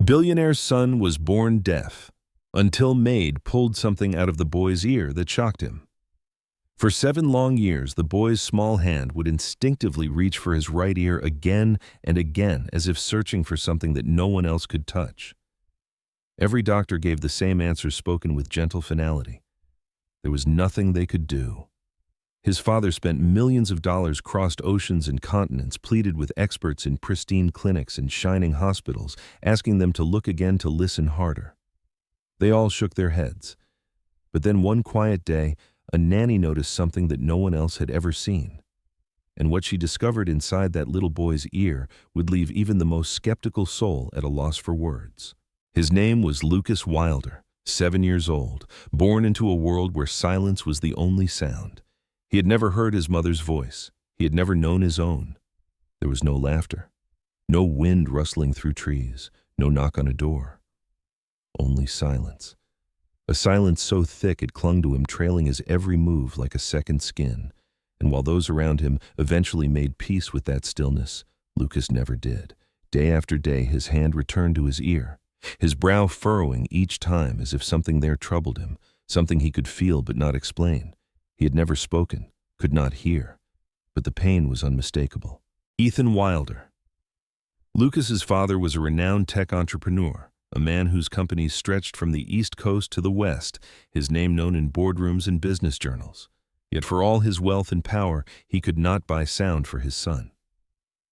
Billionaire's son was born deaf, until Maid pulled something out of the boy's ear that shocked him. For 7 long years, the boy's small hand would instinctively reach for his right ear again and again, as if searching for something that no one else could touch. Every doctor gave the same answer, spoken with gentle finality. There was nothing they could do. His father spent millions of dollars, crossed oceans and continents, pleaded with experts in pristine clinics and shining hospitals, asking them to look again, to listen harder. They all shook their heads. But then one quiet day, a nanny noticed something that no one else had ever seen. And what she discovered inside that little boy's ear would leave even the most skeptical soul at a loss for words. His name was Lucas Wilder, 7 years old, born into a world where silence was the only sound. He had never heard his mother's voice. He had never known his own. There was no laughter, no wind rustling through trees, no knock on a door. Only silence. A silence so thick it clung to him, trailing his every move like a second skin. And while those around him eventually made peace with that stillness, Lucas never did. Day after day, his hand returned to his ear, his brow furrowing each time as if something there troubled him, something he could feel but not explain. He had never spoken, could not hear, but the pain was unmistakable. Ethan Wilder. Lucas's father was a renowned tech entrepreneur, a man whose companies stretched from the East Coast to the West, his name known in boardrooms and business journals. Yet for all his wealth and power, he could not buy sound for his son.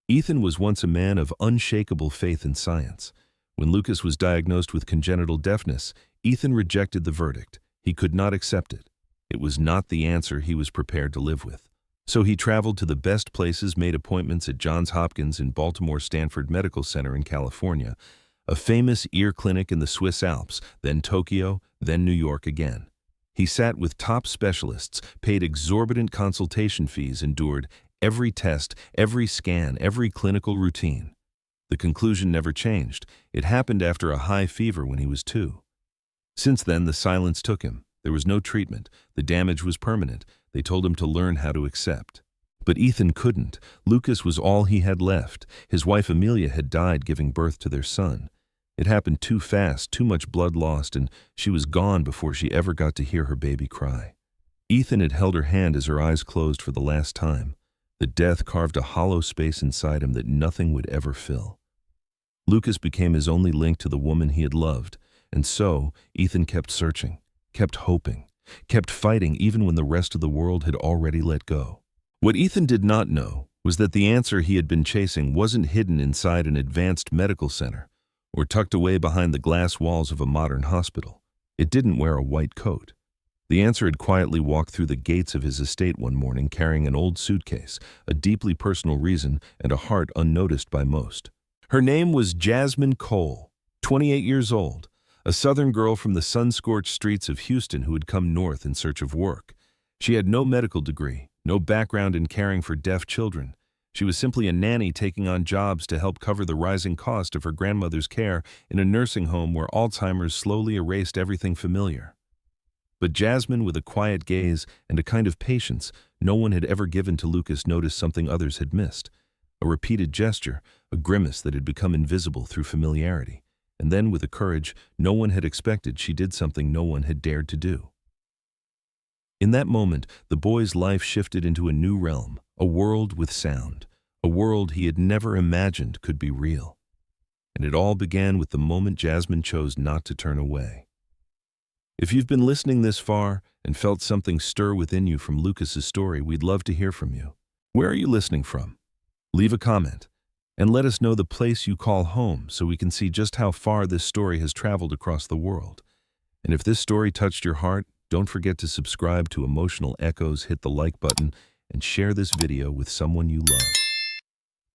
Ethan was once a man of unshakable faith in science. When Lucas was diagnosed with congenital deafness, Ethan rejected the verdict. He could not accept it. It was not the answer he was prepared to live with. So he traveled to the best places, made appointments at Johns Hopkins in Baltimore, Stanford Medical Center in California, a famous ear clinic in the Swiss Alps, then Tokyo, then New York again. He sat with top specialists, paid exorbitant consultation fees, endured every test, every scan, every clinical routine. The conclusion never changed. It happened after a high fever when he was 2. Since then, the silence took him. There was no treatment. The damage was permanent. They told him to learn how to accept. But Ethan couldn't. Lucas was all he had left. His wife Amelia had died giving birth to their son. It happened too fast, too much blood lost, and she was gone before she ever got to hear her baby cry. Ethan had held her hand as her eyes closed for the last time. The death carved a hollow space inside him that nothing would ever fill. Lucas became his only link to the woman he had loved, and so Ethan kept searching, kept hoping, kept fighting even when the rest of the world had already let go. What Ethan did not know was that the answer he had been chasing wasn't hidden inside an advanced medical center or tucked away behind the glass walls of a modern hospital. It didn't wear a white coat. The answer had quietly walked through the gates of his estate one morning, carrying an old suitcase, a deeply personal reason, and a heart unnoticed by most. Her name was Jasmine Cole, 28 years old, a Southern girl from the sun-scorched streets of Houston who had come north in search of work. She had no medical degree, no background in caring for deaf children. She was simply a nanny taking on jobs to help cover the rising cost of her grandmother's care in a nursing home where Alzheimer's slowly erased everything familiar. But Jasmine, with a quiet gaze and a kind of patience no one had ever given to Lucas, noticed something others had missed. A repeated gesture, a grimace that had become invisible through familiarity. And then, with a courage no one had expected, she did something no one had dared to do. In that moment, the boy's life shifted into a new realm, a world with sound, a world he had never imagined could be real. And it all began with the moment Jasmine chose not to turn away. If you've been listening this far and felt something stir within you from Lucas's story, we'd love to hear from you. Where are you listening from? Leave a comment and let us know the place you call home so we can see just how far this story has traveled across the world. And if this story touched your heart, don't forget to subscribe to Emotional Echoes, hit the like button, and share this video with someone you love.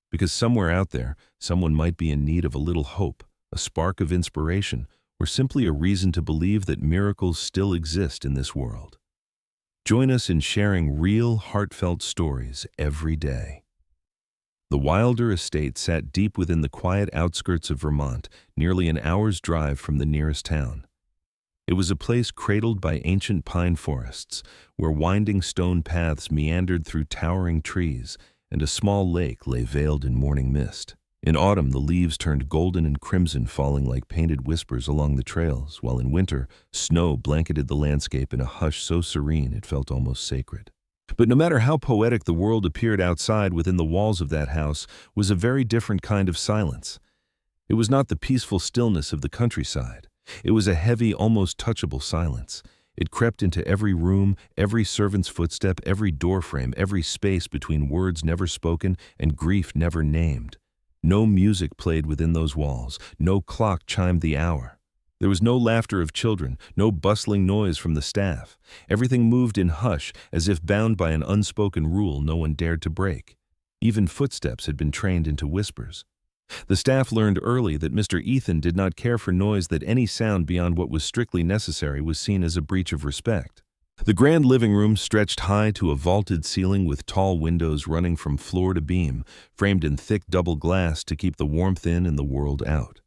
Because somewhere out there, someone might be in need of a little hope, a spark of inspiration, or simply a reason to believe that miracles still exist in this world. Join us in sharing real, heartfelt stories every day. The Wilder estate sat deep within the quiet outskirts of Vermont, nearly an hour's drive from the nearest town. It was a place cradled by ancient pine forests, where winding stone paths meandered through towering trees, and a small lake lay veiled in morning mist. In autumn, the leaves turned golden and crimson, falling like painted whispers along the trails, while in winter, snow blanketed the landscape in a hush so serene it felt almost sacred. But no matter how poetic the world appeared outside, within the walls of that house was a very different kind of silence. It was not the peaceful stillness of the countryside. It was a heavy, almost touchable silence. It crept into every room, every servant's footstep, every doorframe, every space between words never spoken and grief never named. No music played within those walls. No clock chimed the hour. There was no laughter of children, no bustling noise from the staff. Everything moved in hush, as if bound by an unspoken rule no one dared to break. Even footsteps had been trained into whispers. The staff learned early that Mr. Ethan did not care for noise, that any sound beyond what was strictly necessary was seen as a breach of respect. The grand living room stretched high to a vaulted ceiling with tall windows running from floor to beam, framed in thick double glass to keep the warmth in and the world out.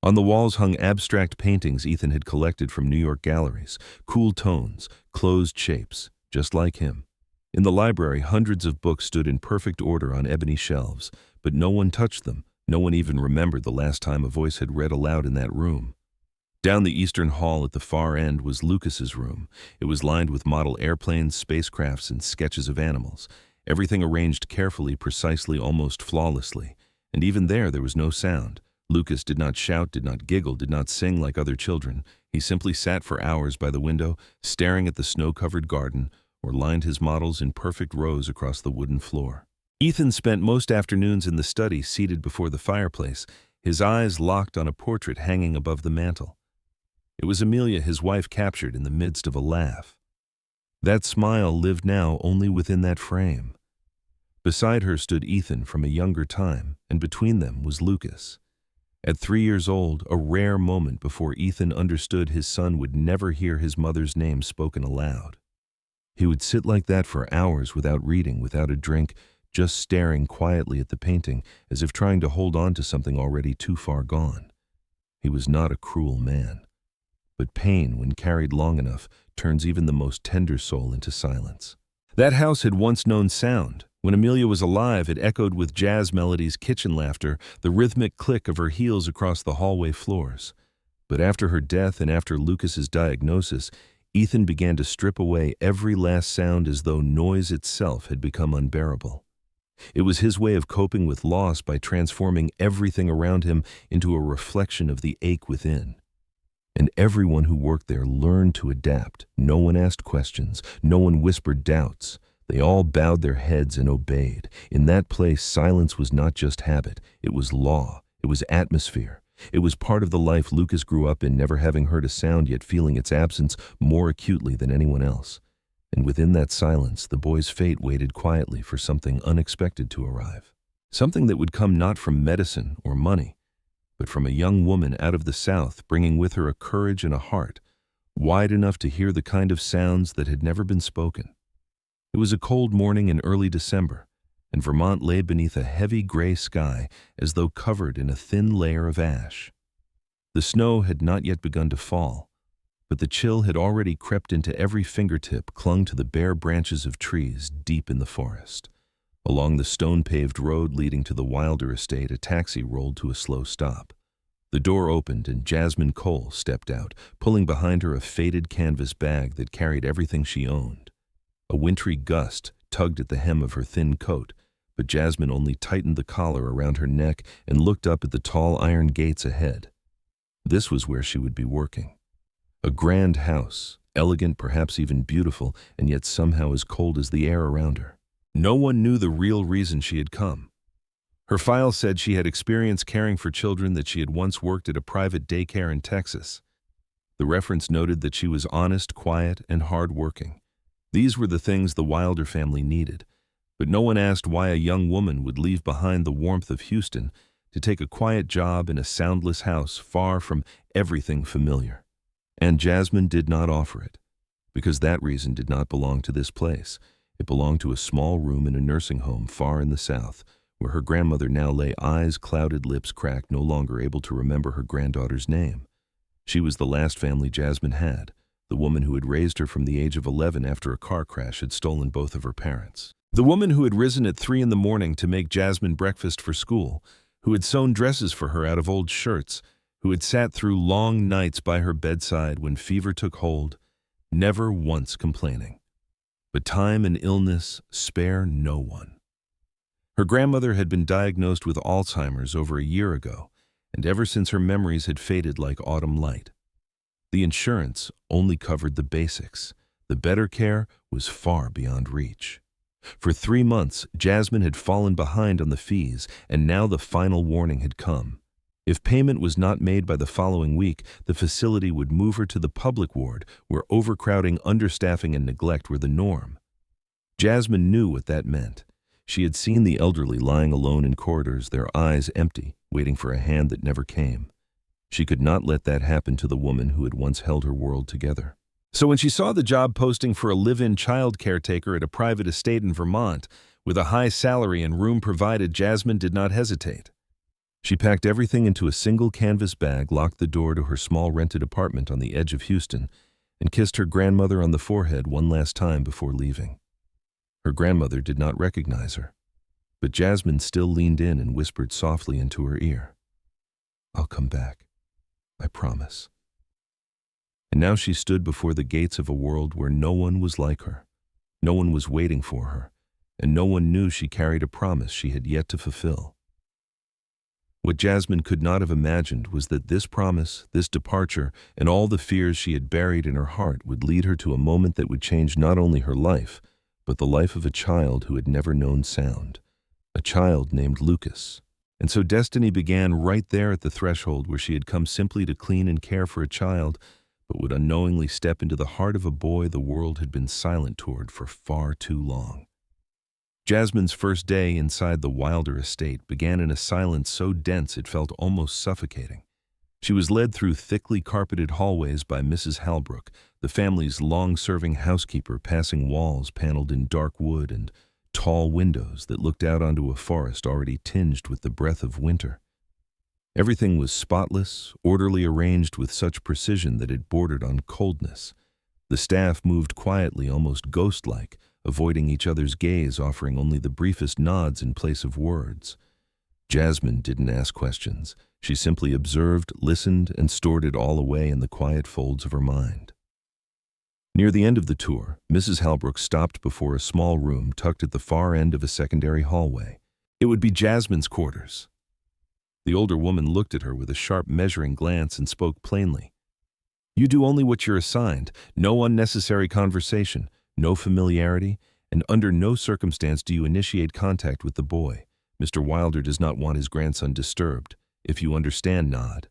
On the walls hung abstract paintings Ethan had collected from New York galleries, cool tones, closed shapes, just like him. In the library, hundreds of books stood in perfect order on ebony shelves, but no one touched them. No one even remembered the last time a voice had read aloud in that room. Down the eastern hall at the far end was Lucas's room. It was lined with model airplanes, spacecrafts, and sketches of animals, everything arranged carefully, precisely, almost flawlessly. And even there was no sound. Lucas did not shout, did not giggle, did not sing like other children. He simply sat for hours by the window, staring at the snow-covered garden, or lined his models in perfect rows across the wooden floor. Ethan spent most afternoons in the study, seated before the fireplace, his eyes locked on a portrait hanging above the mantel. It was Amelia, his wife, captured in the midst of a laugh. That smile lived now only within that frame. Beside her stood Ethan from a younger time, and between them was Lucas. At 3 years old, a rare moment before Ethan understood his son would never hear his mother's name spoken aloud. He would sit like that for hours without reading, without a drink, just staring quietly at the painting, as if trying to hold on to something already too far gone. He was not a cruel man. But pain, when carried long enough, turns even the most tender soul into silence. That house had once known sound. When Amelia was alive, it echoed with jazz melodies, kitchen laughter, the rhythmic click of her heels across the hallway floors. But after her death and after Lucas's diagnosis, Ethan began to strip away every last sound, as though noise itself had become unbearable. It was his way of coping with loss, by transforming everything around him into a reflection of the ache within. And everyone who worked there learned to adapt. No one asked questions. No one whispered doubts. They all bowed their heads and obeyed. In that place, silence was not just habit. It was law. It was atmosphere. It was part of the life Lucas grew up in, never having heard a sound, yet feeling its absence more acutely than anyone else. And within that silence, the boy's fate waited quietly for something unexpected to arrive. Something that would come not from medicine or money, but from a young woman out of the South, bringing with her a courage and a heart wide enough to hear the kind of sounds that had never been spoken. It was a cold morning in early December, and Vermont lay beneath a heavy gray sky as though covered in a thin layer of ash. The snow had not yet begun to fall, but the chill had already crept into every fingertip, clung to the bare branches of trees deep in the forest. Along the stone-paved road leading to the Wilder estate, a taxi rolled to a slow stop. The door opened and Jasmine Cole stepped out, pulling behind her a faded canvas bag that carried everything she owned. A wintry gust tugged at the hem of her thin coat, but Jasmine only tightened the collar around her neck and looked up at the tall iron gates ahead. This was where she would be working. A grand house, elegant, perhaps even beautiful, and yet somehow as cold as the air around her. No one knew the real reason she had come. Her file said she had experience caring for children, that she had once worked at a private daycare in Texas. The reference noted that she was honest, quiet, and hard-working. These were the things the Wilder family needed, but no one asked why a young woman would leave behind the warmth of Houston to take a quiet job in a soundless house far from everything familiar. And Jasmine did not offer it, because that reason did not belong to this place. It belonged to a small room in a nursing home far in the South, where her grandmother now lay, eyes clouded, lips cracked, no longer able to remember her granddaughter's name. She was the last family Jasmine had, the woman who had raised her from the age of 11 after a car crash had stolen both of her parents. The woman who had risen at 3 in the morning to make Jasmine breakfast for school, who had sewn dresses for her out of old shirts, who had sat through long nights by her bedside when fever took hold, never once complaining. But time and illness spare no one. Her grandmother had been diagnosed with Alzheimer's over a year ago, and ever since her memories had faded like autumn light. The insurance only covered the basics. The better care was far beyond reach. For 3 months, Jasmine had fallen behind on the fees, and now the final warning had come. If payment was not made by the following week, the facility would move her to the public ward, where overcrowding, understaffing, and neglect were the norm. Jasmine knew what that meant. She had seen the elderly lying alone in corridors, their eyes empty, waiting for a hand that never came. She could not let that happen to the woman who had once held her world together. So when she saw the job posting for a live-in child caretaker at a private estate in Vermont, with a high salary and room provided, Jasmine did not hesitate. She packed everything into a single canvas bag, locked the door to her small rented apartment on the edge of Houston, and kissed her grandmother on the forehead one last time before leaving. Her grandmother did not recognize her, but Jasmine still leaned in and whispered softly into her ear, "I'll come back, I promise." And now she stood before the gates of a world where no one was like her, no one was waiting for her, and no one knew she carried a promise she had yet to fulfill. What Jasmine could not have imagined was that this promise, this departure, and all the fears she had buried in her heart would lead her to a moment that would change not only her life, but the life of a child who had never known sound, a child named Lucas. And so destiny began right there at the threshold where she had come simply to clean and care for a child, but would unknowingly step into the heart of a boy the world had been silent toward for far too long. Jasmine's first day inside the Wilder estate began in a silence so dense it felt almost suffocating. She was led through thickly carpeted hallways by Mrs. Halbrook, the family's long-serving housekeeper, passing walls paneled in dark wood and tall windows that looked out onto a forest already tinged with the breath of winter. Everything was spotless, orderly, arranged with such precision that it bordered on coldness. The staff moved quietly, almost ghost-like, avoiding each other's gaze, offering only the briefest nods in place of words. Jasmine didn't ask questions. She simply observed, listened, and stored it all away in the quiet folds of her mind. Near the end of the tour, Mrs. Halbrook stopped before a small room tucked at the far end of a secondary hallway. It would be Jasmine's quarters. The older woman looked at her with a sharp, measuring glance and spoke plainly. "You do only what you're assigned, no unnecessary conversation, no familiarity, and under no circumstance do you initiate contact with the boy. Mr. Wilder does not want his grandson disturbed. If you understand, nod."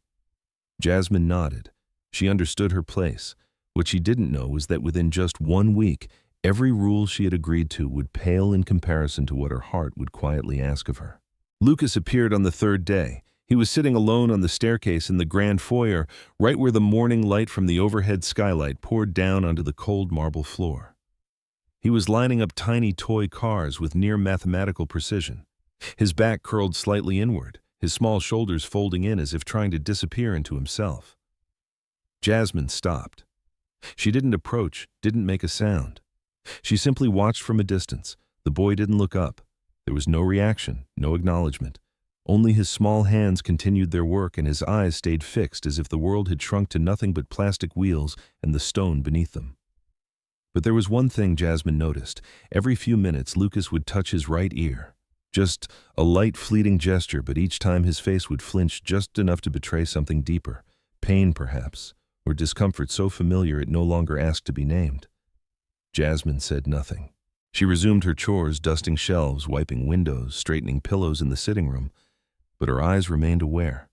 Jasmine nodded. She understood her place. What she didn't know was that within just 1 week, every rule she had agreed to would pale in comparison to what her heart would quietly ask of her. Lucas appeared on the 3rd day. He was sitting alone on the staircase in the grand foyer, right where the morning light from the overhead skylight poured down onto the cold marble floor. He was lining up tiny toy cars with near mathematical precision. His back curled slightly inward, his small shoulders folding in as if trying to disappear into himself. Jasmine stopped. She didn't approach, didn't make a sound. She simply watched from a distance. The boy didn't look up. There was no reaction, no acknowledgement. Only his small hands continued their work and his eyes stayed fixed as if the world had shrunk to nothing but plastic wheels and the stone beneath them. But there was one thing Jasmine noticed. Every few minutes, Lucas would touch his right ear. Just a light, fleeting gesture, but each time his face would flinch just enough to betray something deeper. Pain, perhaps, or discomfort so familiar it no longer asked to be named. Jasmine said nothing. She resumed her chores, dusting shelves, wiping windows, straightening pillows in the sitting room, but her eyes remained aware.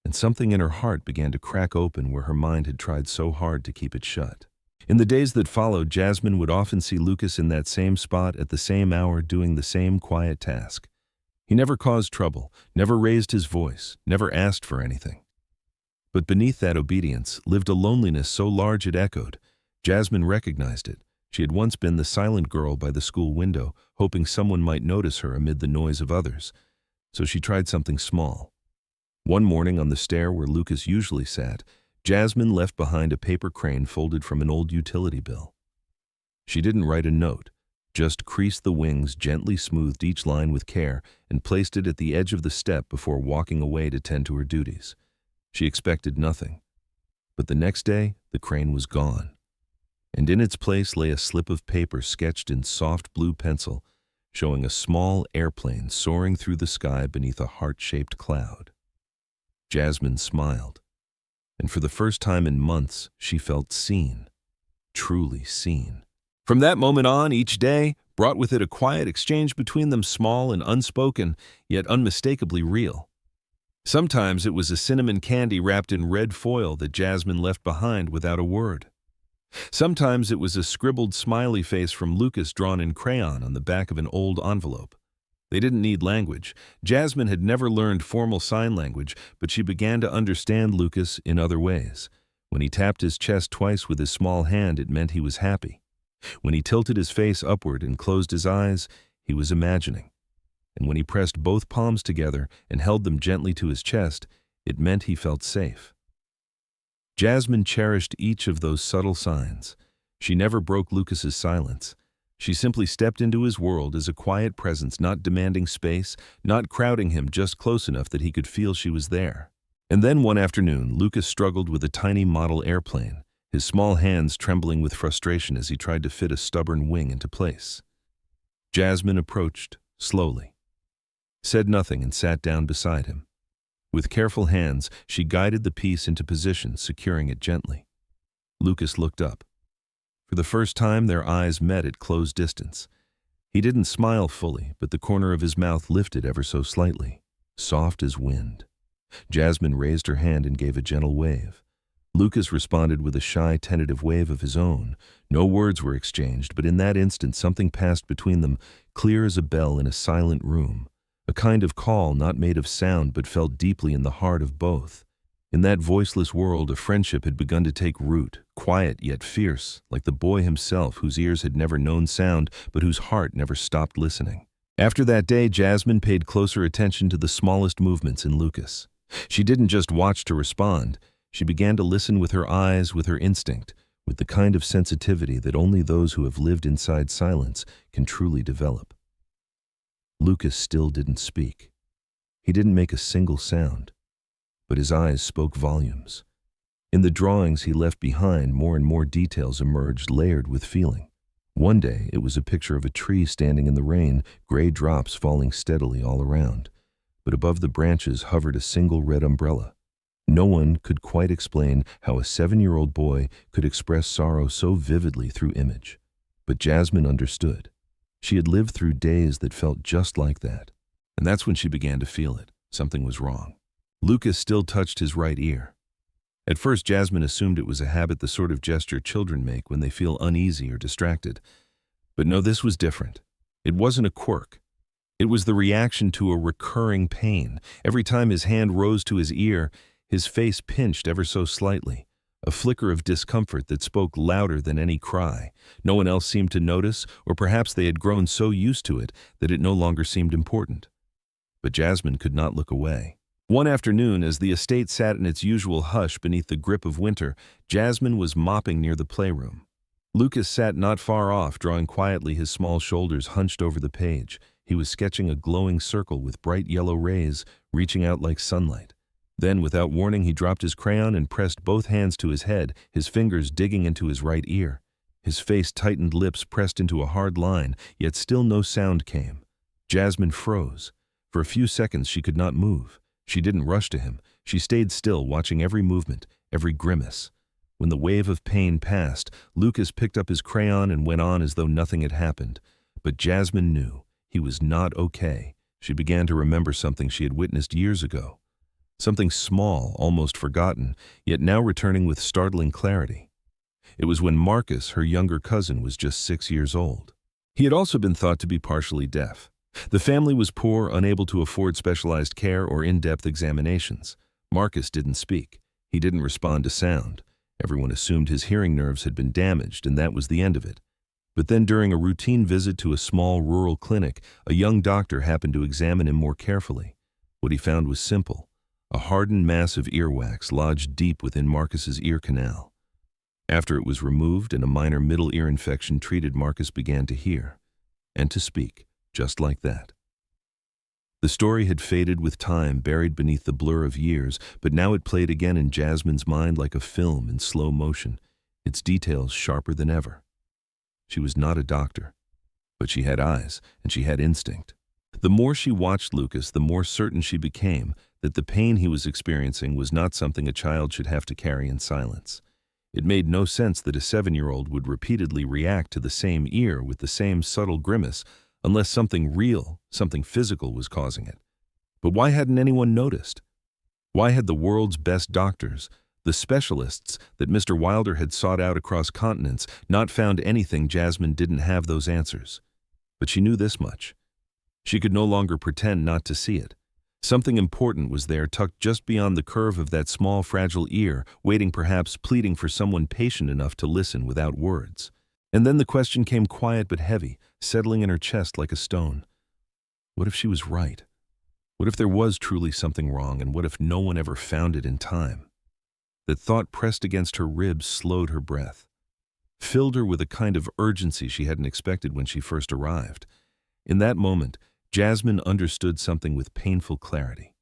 And something in her heart began to crack open where her mind had tried so hard to keep it shut. In the days that followed, Jasmine would often see Lucas in that same spot at the same hour doing the same quiet task. He never caused trouble, never raised his voice, never asked for anything. But beneath that obedience lived a loneliness so large it echoed. Jasmine recognized it. She had once been the silent girl by the school window, hoping someone might notice her amid the noise of others. So she tried something small. One morning on the stair where Lucas usually sat, Jasmine left behind a paper crane folded from an old utility bill. She didn't write a note. Just creased the wings, gently smoothed each line with care, and placed it at the edge of the step before walking away to tend to her duties. She expected nothing. But the next day, the crane was gone, and in its place lay a slip of paper sketched in soft blue pencil, showing a small airplane soaring through the sky beneath a heart-shaped cloud. Jasmine smiled, and for the first time in months, she felt seen, truly seen. From that moment on, each day brought with it a quiet exchange between them, small and unspoken, yet unmistakably real. Sometimes it was a cinnamon candy wrapped in red foil that Jasmine left behind without a word. Sometimes it was a scribbled smiley face from Lucas drawn in crayon on the back of an old envelope. They didn't need language. Jasmine had never learned formal sign language, but she began to understand Lucas in other ways. When he tapped his chest twice with his small hand, it meant he was happy. When he tilted his face upward and closed his eyes, he was imagining. And when he pressed both palms together and held them gently to his chest, it meant he felt safe. Jasmine cherished each of those subtle signs. She never broke Lucas's silence. She simply stepped into his world as a quiet presence, not demanding space, not crowding him, just close enough that he could feel she was there. And then one afternoon, Lucas struggled with a tiny model airplane, his small hands trembling with frustration as he tried to fit a stubborn wing into place. Jasmine approached, slowly, said nothing, and sat down beside him. With careful hands, she guided the piece into position, securing it gently. Lucas looked up. For the first time, their eyes met at close distance. He didn't smile fully, but the corner of his mouth lifted ever so slightly, soft as wind. Jasmine raised her hand and gave a gentle wave. Lucas responded with a shy, tentative wave of his own. No words were exchanged, but in that instant something passed between them, clear as a bell in a silent room. A kind of call not made of sound but felt deeply in the heart of both. In that voiceless world, a friendship had begun to take root, quiet yet fierce, like the boy himself whose ears had never known sound but whose heart never stopped listening. After that day, Jasmine paid closer attention to the smallest movements in Lucas. She didn't just watch to respond. She began to listen with her eyes, with her instinct, with the kind of sensitivity that only those who have lived inside silence can truly develop. Lucas still didn't speak. He didn't make a single sound, but his eyes spoke volumes. In the drawings he left behind, more and more details emerged, layered with feeling. One day, it was a picture of a tree standing in the rain, gray drops falling steadily all around. But above the branches hovered a single red umbrella. No one could quite explain how a 7-year-old boy could express sorrow so vividly through image. But Jasmine understood. She had lived through days that felt just like that. And that's when she began to feel it. Something was wrong. Lucas still touched his right ear. At first, Jasmine assumed it was a habit, the sort of gesture children make when they feel uneasy or distracted. But no, this was different. It wasn't a quirk. It was the reaction to a recurring pain. Every time his hand rose to his ear, his face pinched ever so slightly, a flicker of discomfort that spoke louder than any cry. No one else seemed to notice, or perhaps they had grown so used to it that it no longer seemed important. But Jasmine could not look away. One afternoon, as the estate sat in its usual hush beneath the grip of winter, Jasmine was mopping near the playroom. Lucas sat not far off, drawing quietly, his small shoulders hunched over the page. He was sketching a glowing circle with bright yellow rays reaching out like sunlight. Then, without warning, he dropped his crayon and pressed both hands to his head, his fingers digging into his right ear. His face tightened, lips pressed into a hard line, yet still no sound came. Jasmine froze. For a few seconds she could not move. She didn't rush to him. She stayed still, watching every movement, every grimace. When the wave of pain passed, Lucas picked up his crayon and went on as though nothing had happened. But Jasmine knew he was not okay. She began to remember something she had witnessed years ago. Something small, almost forgotten, yet now returning with startling clarity. It was when Marcus, her younger cousin, was just 6 years old. He had also been thought to be partially deaf. The family was poor, unable to afford specialized care or in-depth examinations. Marcus didn't speak. He didn't respond to sound. Everyone assumed his hearing nerves had been damaged, and that was the end of it. But then, during a routine visit to a small rural clinic, a young doctor happened to examine him more carefully. What he found was simple: a hardened mass of earwax lodged deep within Marcus's ear canal. After it was removed and a minor middle ear infection treated, Marcus began to hear. and to speak, just like that. The story had faded with time, buried beneath the blur of years, but now it played again in Jasmine's mind like a film in slow motion, its details sharper than ever. She was not a doctor, but she had eyes, and she had instinct. The more she watched Lucas, the more certain she became that the pain he was experiencing was not something a child should have to carry in silence. It made no sense that a 7-year-old would repeatedly react to the same ear with the same subtle grimace unless something real, something physical was causing it. But why hadn't anyone noticed? Why had the world's best doctors, the specialists that Mr. Wilder had sought out across continents, not found anything? Jasmine didn't have those answers. But she knew this much. She could no longer pretend not to see it. Something important was there, tucked just beyond the curve of that small, fragile ear, waiting, perhaps pleading for someone patient enough to listen without words. And then the question came, quiet but heavy, settling in her chest like a stone. What if she was right? What if there was truly something wrong, and what if no one ever found it in time? That thought pressed against her ribs, slowed her breath, filled her with a kind of urgency she hadn't expected when she first arrived. In that moment, Jasmine understood something with painful clarity.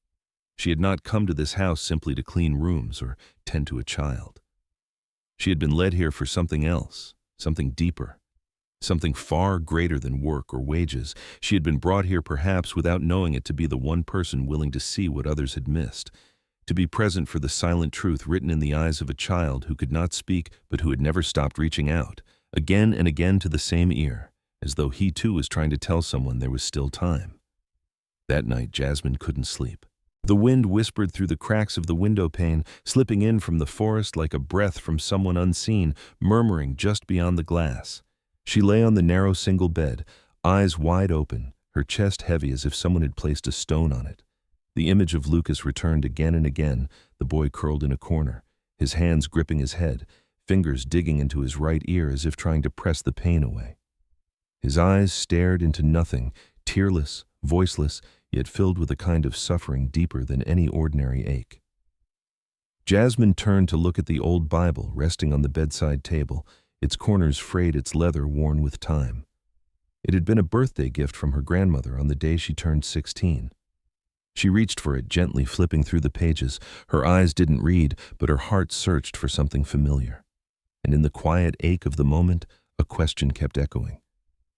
She had not come to this house simply to clean rooms or tend to a child. She had been led here for something else, something deeper, something far greater than work or wages. She had been brought here, perhaps without knowing it, to be the one person willing to see what others had missed, to be present for the silent truth written in the eyes of a child who could not speak but who had never stopped reaching out, again and again to the same ear, as though he too was trying to tell someone there was still time. That night, Jasmine couldn't sleep. The wind whispered through the cracks of the window pane, slipping in from the forest like a breath from someone unseen, murmuring just beyond the glass. She lay on the narrow single bed, eyes wide open, her chest heavy as if someone had placed a stone on it. The image of Lucas returned again and again, the boy curled in a corner, his hands gripping his head, fingers digging into his right ear as if trying to press the pain away. His eyes stared into nothing, tearless, voiceless, yet filled with a kind of suffering deeper than any ordinary ache. Jasmine turned to look at the old Bible resting on the bedside table, its corners frayed, its leather worn with time. It had been a birthday gift from her grandmother on the day she turned 16. She reached for it, gently flipping through the pages. Her eyes didn't read, but her heart searched for something familiar. And in the quiet ache of the moment, a question kept echoing.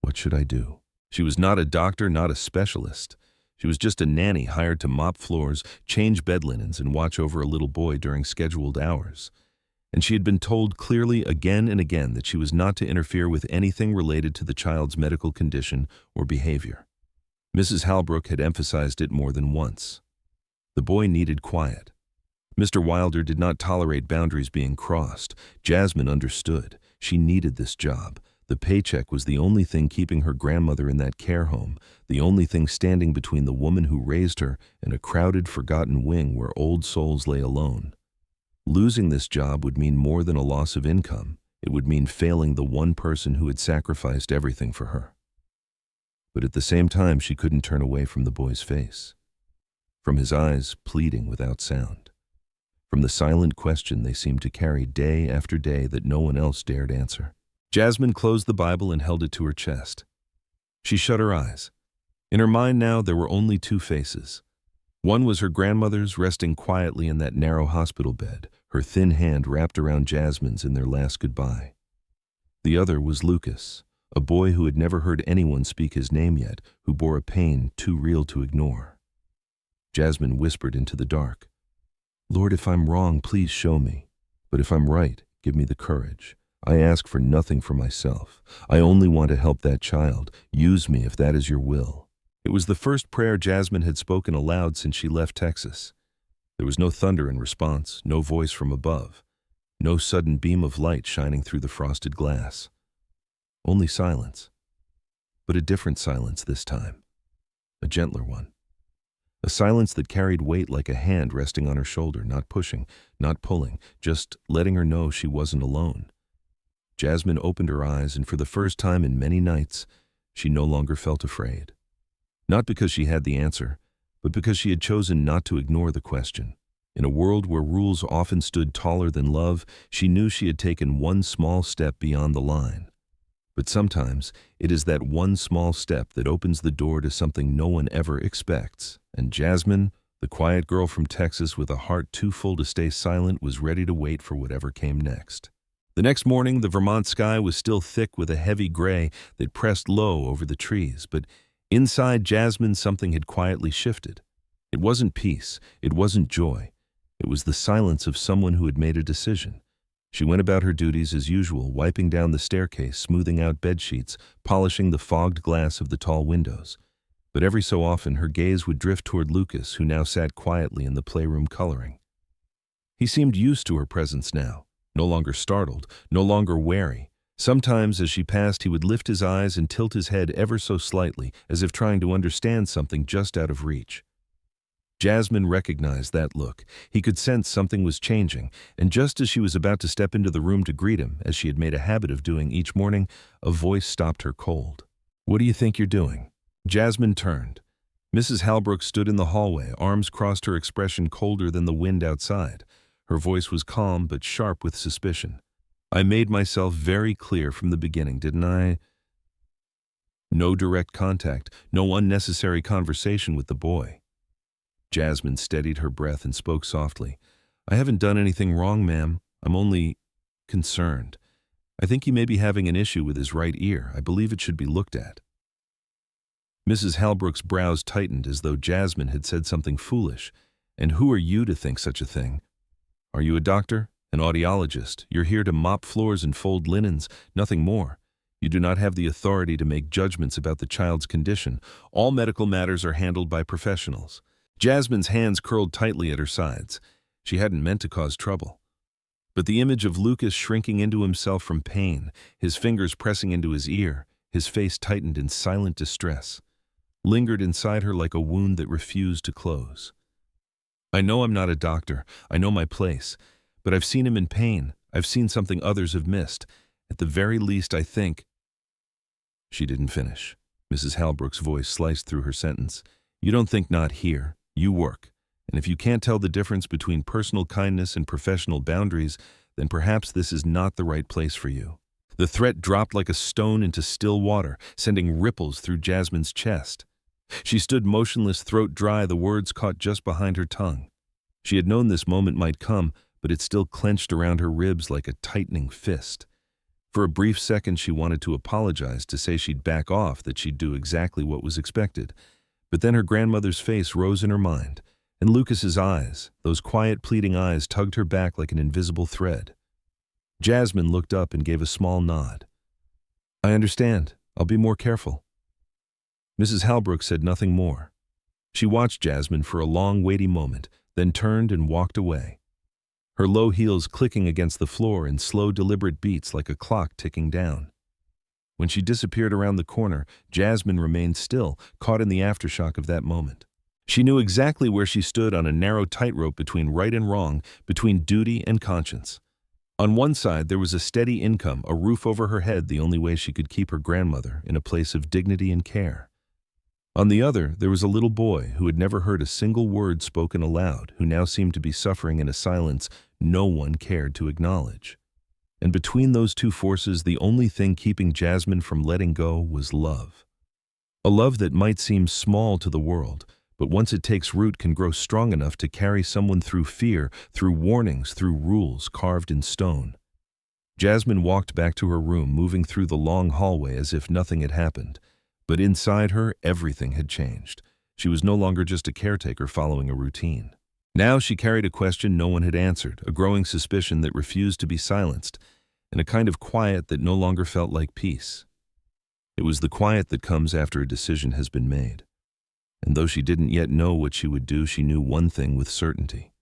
What should I do? She was not a doctor, not a specialist. She was just a nanny hired to mop floors, change bed linens, and watch over a little boy during scheduled hours. And she had been told clearly again and again that she was not to interfere with anything related to the child's medical condition or behavior. Mrs. Halbrook had emphasized it more than once. The boy needed quiet. Mr. Wilder did not tolerate boundaries being crossed. Jasmine understood. She needed this job. The paycheck was the only thing keeping her grandmother in that care home, the only thing standing between the woman who raised her and a crowded, forgotten wing where old souls lay alone. Losing this job would mean more than a loss of income. It would mean failing the one person who had sacrificed everything for her. But at the same time, she couldn't turn away from the boy's face, from his eyes pleading without sound, from the silent question they seemed to carry day after day that no one else dared answer. Jasmine closed the Bible and held it to her chest. She shut her eyes. In her mind now, there were only two faces. One was her grandmother's, resting quietly in that narrow hospital bed, her thin hand wrapped around Jasmine's in their last goodbye. The other was Lucas, a boy who had never heard anyone speak his name yet, who bore a pain too real to ignore. Jasmine whispered into the dark, "Lord, if I'm wrong, please show me. But if I'm right, give me the courage. I ask for nothing for myself. I only want to help that child. Use me if that is your will." It was the first prayer Jasmine had spoken aloud since she left Texas. There was no thunder in response, no voice from above, no sudden beam of light shining through the frosted glass. Only silence. But a different silence this time. A gentler one. A silence that carried weight like a hand resting on her shoulder, not pushing, not pulling, just letting her know she wasn't alone. Jasmine opened her eyes, and for the first time in many nights, she no longer felt afraid. Not because she had the answer, but because she had chosen not to ignore the question. In a world where rules often stood taller than love, she knew she had taken one small step beyond the line. But sometimes it is that one small step that opens the door to something no one ever expects. And Jasmine, the quiet girl from Texas with a heart too full to stay silent, was ready to wait for whatever came next. The next morning, the Vermont sky was still thick with a heavy gray that pressed low over the trees, but inside Jasmine something had quietly shifted. It wasn't peace, it wasn't joy. It was the silence of someone who had made a decision. She went about her duties as usual, wiping down the staircase, smoothing out bedsheets, polishing the fogged glass of the tall windows. But every so often her gaze would drift toward Lucas, who now sat quietly in the playroom coloring. He seemed used to her presence now, no longer startled, no longer wary. Sometimes as she passed he would lift his eyes and tilt his head ever so slightly, as if trying to understand something just out of reach. Jasmine recognized that look. He could sense something was changing, and just as she was about to step into the room to greet him, as she had made a habit of doing each morning, a voice stopped her cold. "What do you think you're doing?" Jasmine turned. Mrs. Halbrook stood in the hallway, arms crossed, her expression colder than the wind outside. Her voice was calm but sharp with suspicion. "I made myself very clear from the beginning, didn't I?" No direct contact, no unnecessary conversation with the boy. Jasmine steadied her breath and spoke softly. "I haven't done anything wrong, ma'am. I'm only concerned. I think he may be having an issue with his right ear. I believe it should be looked at." Mrs. Halbrook's brows tightened as though Jasmine had said something foolish. "And who are you to think such a thing? Are you a doctor? An audiologist? You're here to mop floors and fold linens, nothing more. You do not have the authority to make judgments about the child's condition. All medical matters are handled by professionals." Jasmine's hands curled tightly at her sides. She hadn't meant to cause trouble. But the image of Lucas shrinking into himself from pain, his fingers pressing into his ear, his face tightened in silent distress, lingered inside her like a wound that refused to close. "I know I'm not a doctor. I know my place. But I've seen him in pain. I've seen something others have missed. At the very least, I think—" She didn't finish. Mrs. Halbrook's voice sliced through her sentence. "You don't think not here. You work. And if you can't tell the difference between personal kindness and professional boundaries, then perhaps this is not the right place for you." The threat dropped like a stone into still water, sending ripples through Jasmine's chest. She stood motionless, throat dry, the words caught just behind her tongue. She had known this moment might come, but it still clenched around her ribs like a tightening fist. For a brief second she wanted to apologize, to say she'd back off, that she'd do exactly what was expected. But then her grandmother's face rose in her mind, and Lucas's eyes, those quiet, pleading eyes, tugged her back like an invisible thread. Jasmine looked up and gave a small nod. "I understand. I'll be more careful." Mrs. Halbrook said nothing more. She watched Jasmine for a long, weighty moment, then turned and walked away, her low heels clicking against the floor in slow, deliberate beats like a clock ticking down. When she disappeared around the corner, Jasmine remained still, caught in the aftershock of that moment. She knew exactly where she stood on a narrow tightrope between right and wrong, between duty and conscience. On one side, there was a steady income, a roof over her head, the only way she could keep her grandmother in a place of dignity and care. On the other, there was a little boy who had never heard a single word spoken aloud, who now seemed to be suffering in a silence no one cared to acknowledge. And between those two forces, the only thing keeping Jasmine from letting go was love. A love that might seem small to the world, but once it takes root can grow strong enough to carry someone through fear, through warnings, through rules carved in stone. Jasmine walked back to her room, moving through the long hallway as if nothing had happened. But inside her, everything had changed. She was no longer just a caretaker following a routine. Now she carried a question no one had answered, a growing suspicion that refused to be silenced, and a kind of quiet that no longer felt like peace. It was the quiet that comes after a decision has been made. And though she didn't yet know what she would do, she knew one thing with certainty.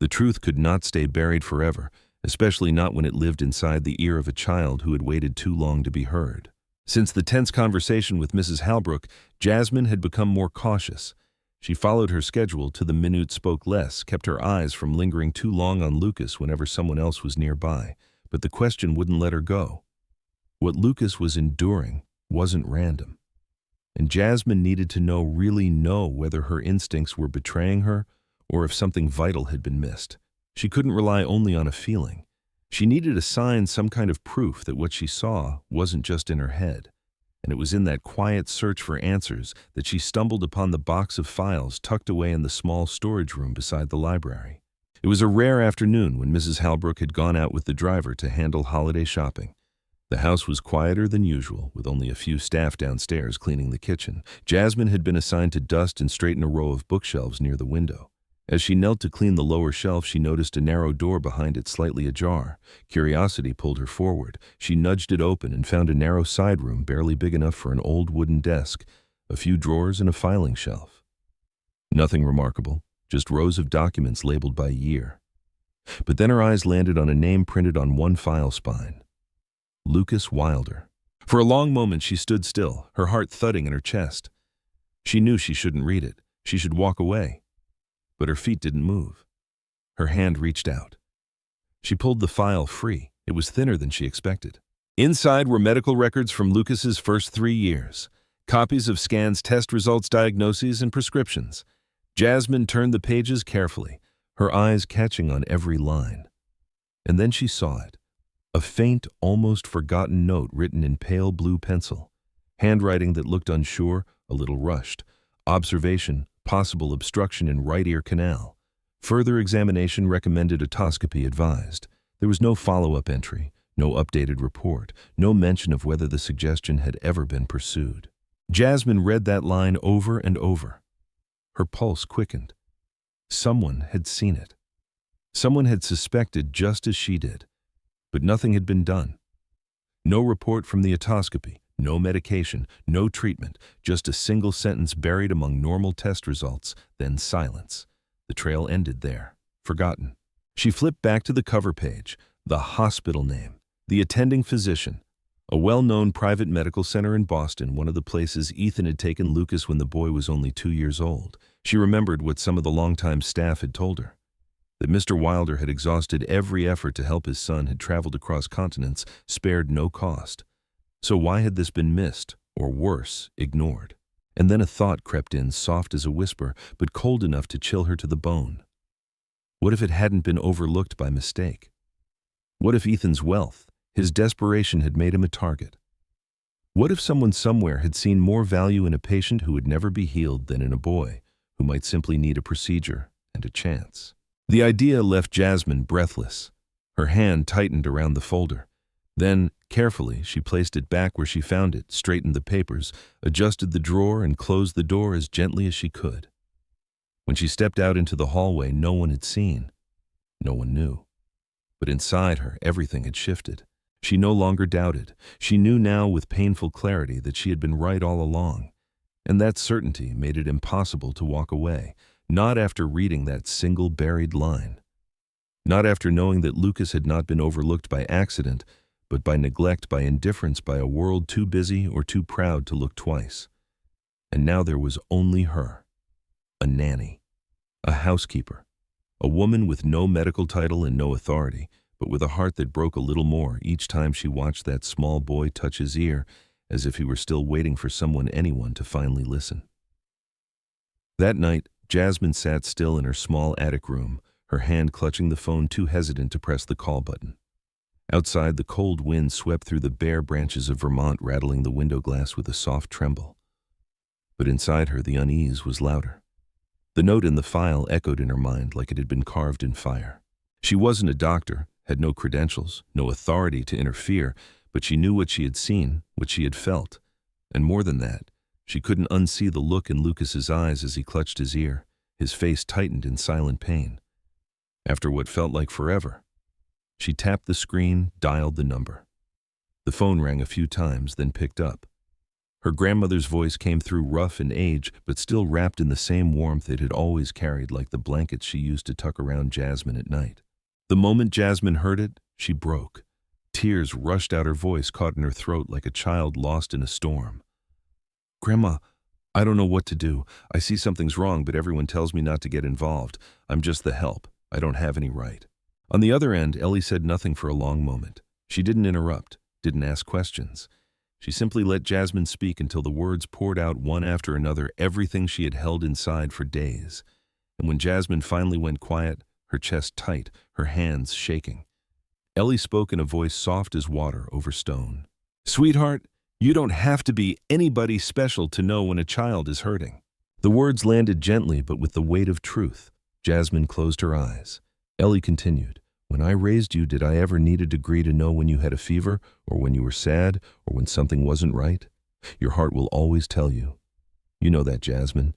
The truth could not stay buried forever, especially not when it lived inside the ear of a child who had waited too long to be heard. Since the tense conversation with Mrs. Halbrook, Jasmine had become more cautious. She followed her schedule to the minute, spoke less, kept her eyes from lingering too long on Lucas whenever someone else was nearby, but the question wouldn't let her go. What Lucas was enduring wasn't random. And Jasmine needed to really know whether her instincts were betraying her or if something vital had been missed. She couldn't rely only on a feeling. She needed a sign, some kind of proof that what she saw wasn't just in her head. And it was in that quiet search for answers that she stumbled upon the box of files tucked away in the small storage room beside the library. It was a rare afternoon when Mrs. Halbrook had gone out with the driver to handle holiday shopping. The house was quieter than usual, with only a few staff downstairs cleaning the kitchen. Jasmine had been assigned to dust and straighten a row of bookshelves near the window. As she knelt to clean the lower shelf, she noticed a narrow door behind it slightly ajar. Curiosity pulled her forward. She nudged it open and found a narrow side room barely big enough for an old wooden desk, a few drawers, and a filing shelf. Nothing remarkable, just rows of documents labeled by year. But then her eyes landed on a name printed on one file spine. Lucas Wilder. For a long moment she stood still, her heart thudding in her chest. She knew she shouldn't read it. She should walk away. But her feet didn't move. Her hand reached out. She pulled the file free. It was thinner than she expected. Inside were medical records from Lucas's first 3 years, copies of scans, test results, diagnoses, and prescriptions. Jasmine turned the pages carefully, her eyes catching on every line. And then she saw it. A faint, almost forgotten note written in pale blue pencil. Handwriting that looked unsure, a little rushed. Observation: possible obstruction in right ear canal. Further examination recommended, otoscopy advised. There was no follow-up entry, no updated report, no mention of whether the suggestion had ever been pursued. Jasmine read that line over and over. Her pulse quickened. Someone had seen it. Someone had suspected just as she did. But nothing had been done. No report from the otoscopy, no medication, no treatment, just a single sentence buried among normal test results, then silence. The trail ended there, forgotten. She flipped back to the cover page, the hospital name, the attending physician, a well-known private medical center in Boston, one of the places Ethan had taken Lucas when the boy was only 2 years old. She remembered what some of the longtime staff had told her, that Mr. Wilder had exhausted every effort to help his son, had traveled across continents, spared no cost. So why had this been missed, or worse, ignored? And then a thought crept in, soft as a whisper, but cold enough to chill her to the bone. What if it hadn't been overlooked by mistake? What if Ethan's wealth, his desperation, had made him a target? What if someone somewhere had seen more value in a patient who would never be healed than in a boy who might simply need a procedure and a chance? The idea left Jasmine breathless. Her hand tightened around the folder. Then, carefully, she placed it back where she found it, straightened the papers, adjusted the drawer, and closed the door as gently as she could. When she stepped out into the hallway, no one had seen. No one knew. But inside her, everything had shifted. She no longer doubted. She knew now with painful clarity that she had been right all along. And that certainty made it impossible to walk away, not after reading that single buried line. Not after knowing that Lucas had not been overlooked by accident, but by neglect, by indifference, by a world too busy or too proud to look twice. And now there was only her. A nanny. A housekeeper. A woman with no medical title and no authority, but with a heart that broke a little more each time she watched that small boy touch his ear, as if he were still waiting for anyone to finally listen. That night, Jasmine sat still in her small attic room, her hand clutching the phone, too hesitant to press the call button. Outside, the cold wind swept through the bare branches of Vermont, rattling the window glass with a soft tremble. But inside her, the unease was louder. The note in the file echoed in her mind like it had been carved in fire. She wasn't a doctor, had no credentials, no authority to interfere, but she knew what she had seen, what she had felt. And more than that, she couldn't unsee the look in Lucas's eyes as he clutched his ear, his face tightened in silent pain. After what felt like forever, she tapped the screen, dialed the number. The phone rang a few times, then picked up. Her grandmother's voice came through, rough in age, but still wrapped in the same warmth it had always carried, like the blankets she used to tuck around Jasmine at night. The moment Jasmine heard it, she broke. Tears rushed out her voice, caught in her throat like a child lost in a storm. "Grandma, I don't know what to do. I see something's wrong, but everyone tells me not to get involved. I'm just the help. I don't have any right." On the other end, Ellie said nothing for a long moment. She didn't interrupt, didn't ask questions. She simply let Jasmine speak until the words poured out one after another, everything she had held inside for days. And when Jasmine finally went quiet, her chest tight, her hands shaking, Ellie spoke in a voice soft as water over stone. "Sweetheart, you don't have to be anybody special to know when a child is hurting." The words landed gently but with the weight of truth. Jasmine closed her eyes. Ellie continued, "When I raised you, did I ever need a degree to know when you had a fever, or when you were sad, or when something wasn't right? Your heart will always tell you. You know that, Jasmine.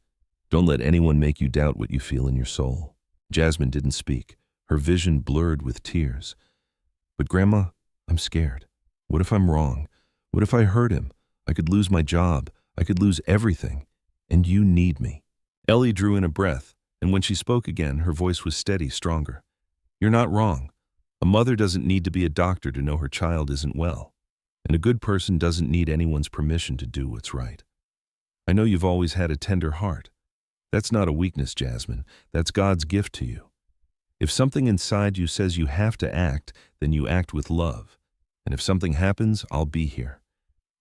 Don't let anyone make you doubt what you feel in your soul." Jasmine didn't speak, her vision blurred with tears. "But Grandma, I'm scared. What if I'm wrong? What if I hurt him? I could lose my job. I could lose everything. And you need me." Ellie drew in a breath, and when she spoke again, her voice was steady, stronger. "You're not wrong. A mother doesn't need to be a doctor to know her child isn't well. And a good person doesn't need anyone's permission to do what's right. I know you've always had a tender heart. That's not a weakness, Jasmine. That's God's gift to you. If something inside you says you have to act, then you act with love. And if something happens, I'll be here.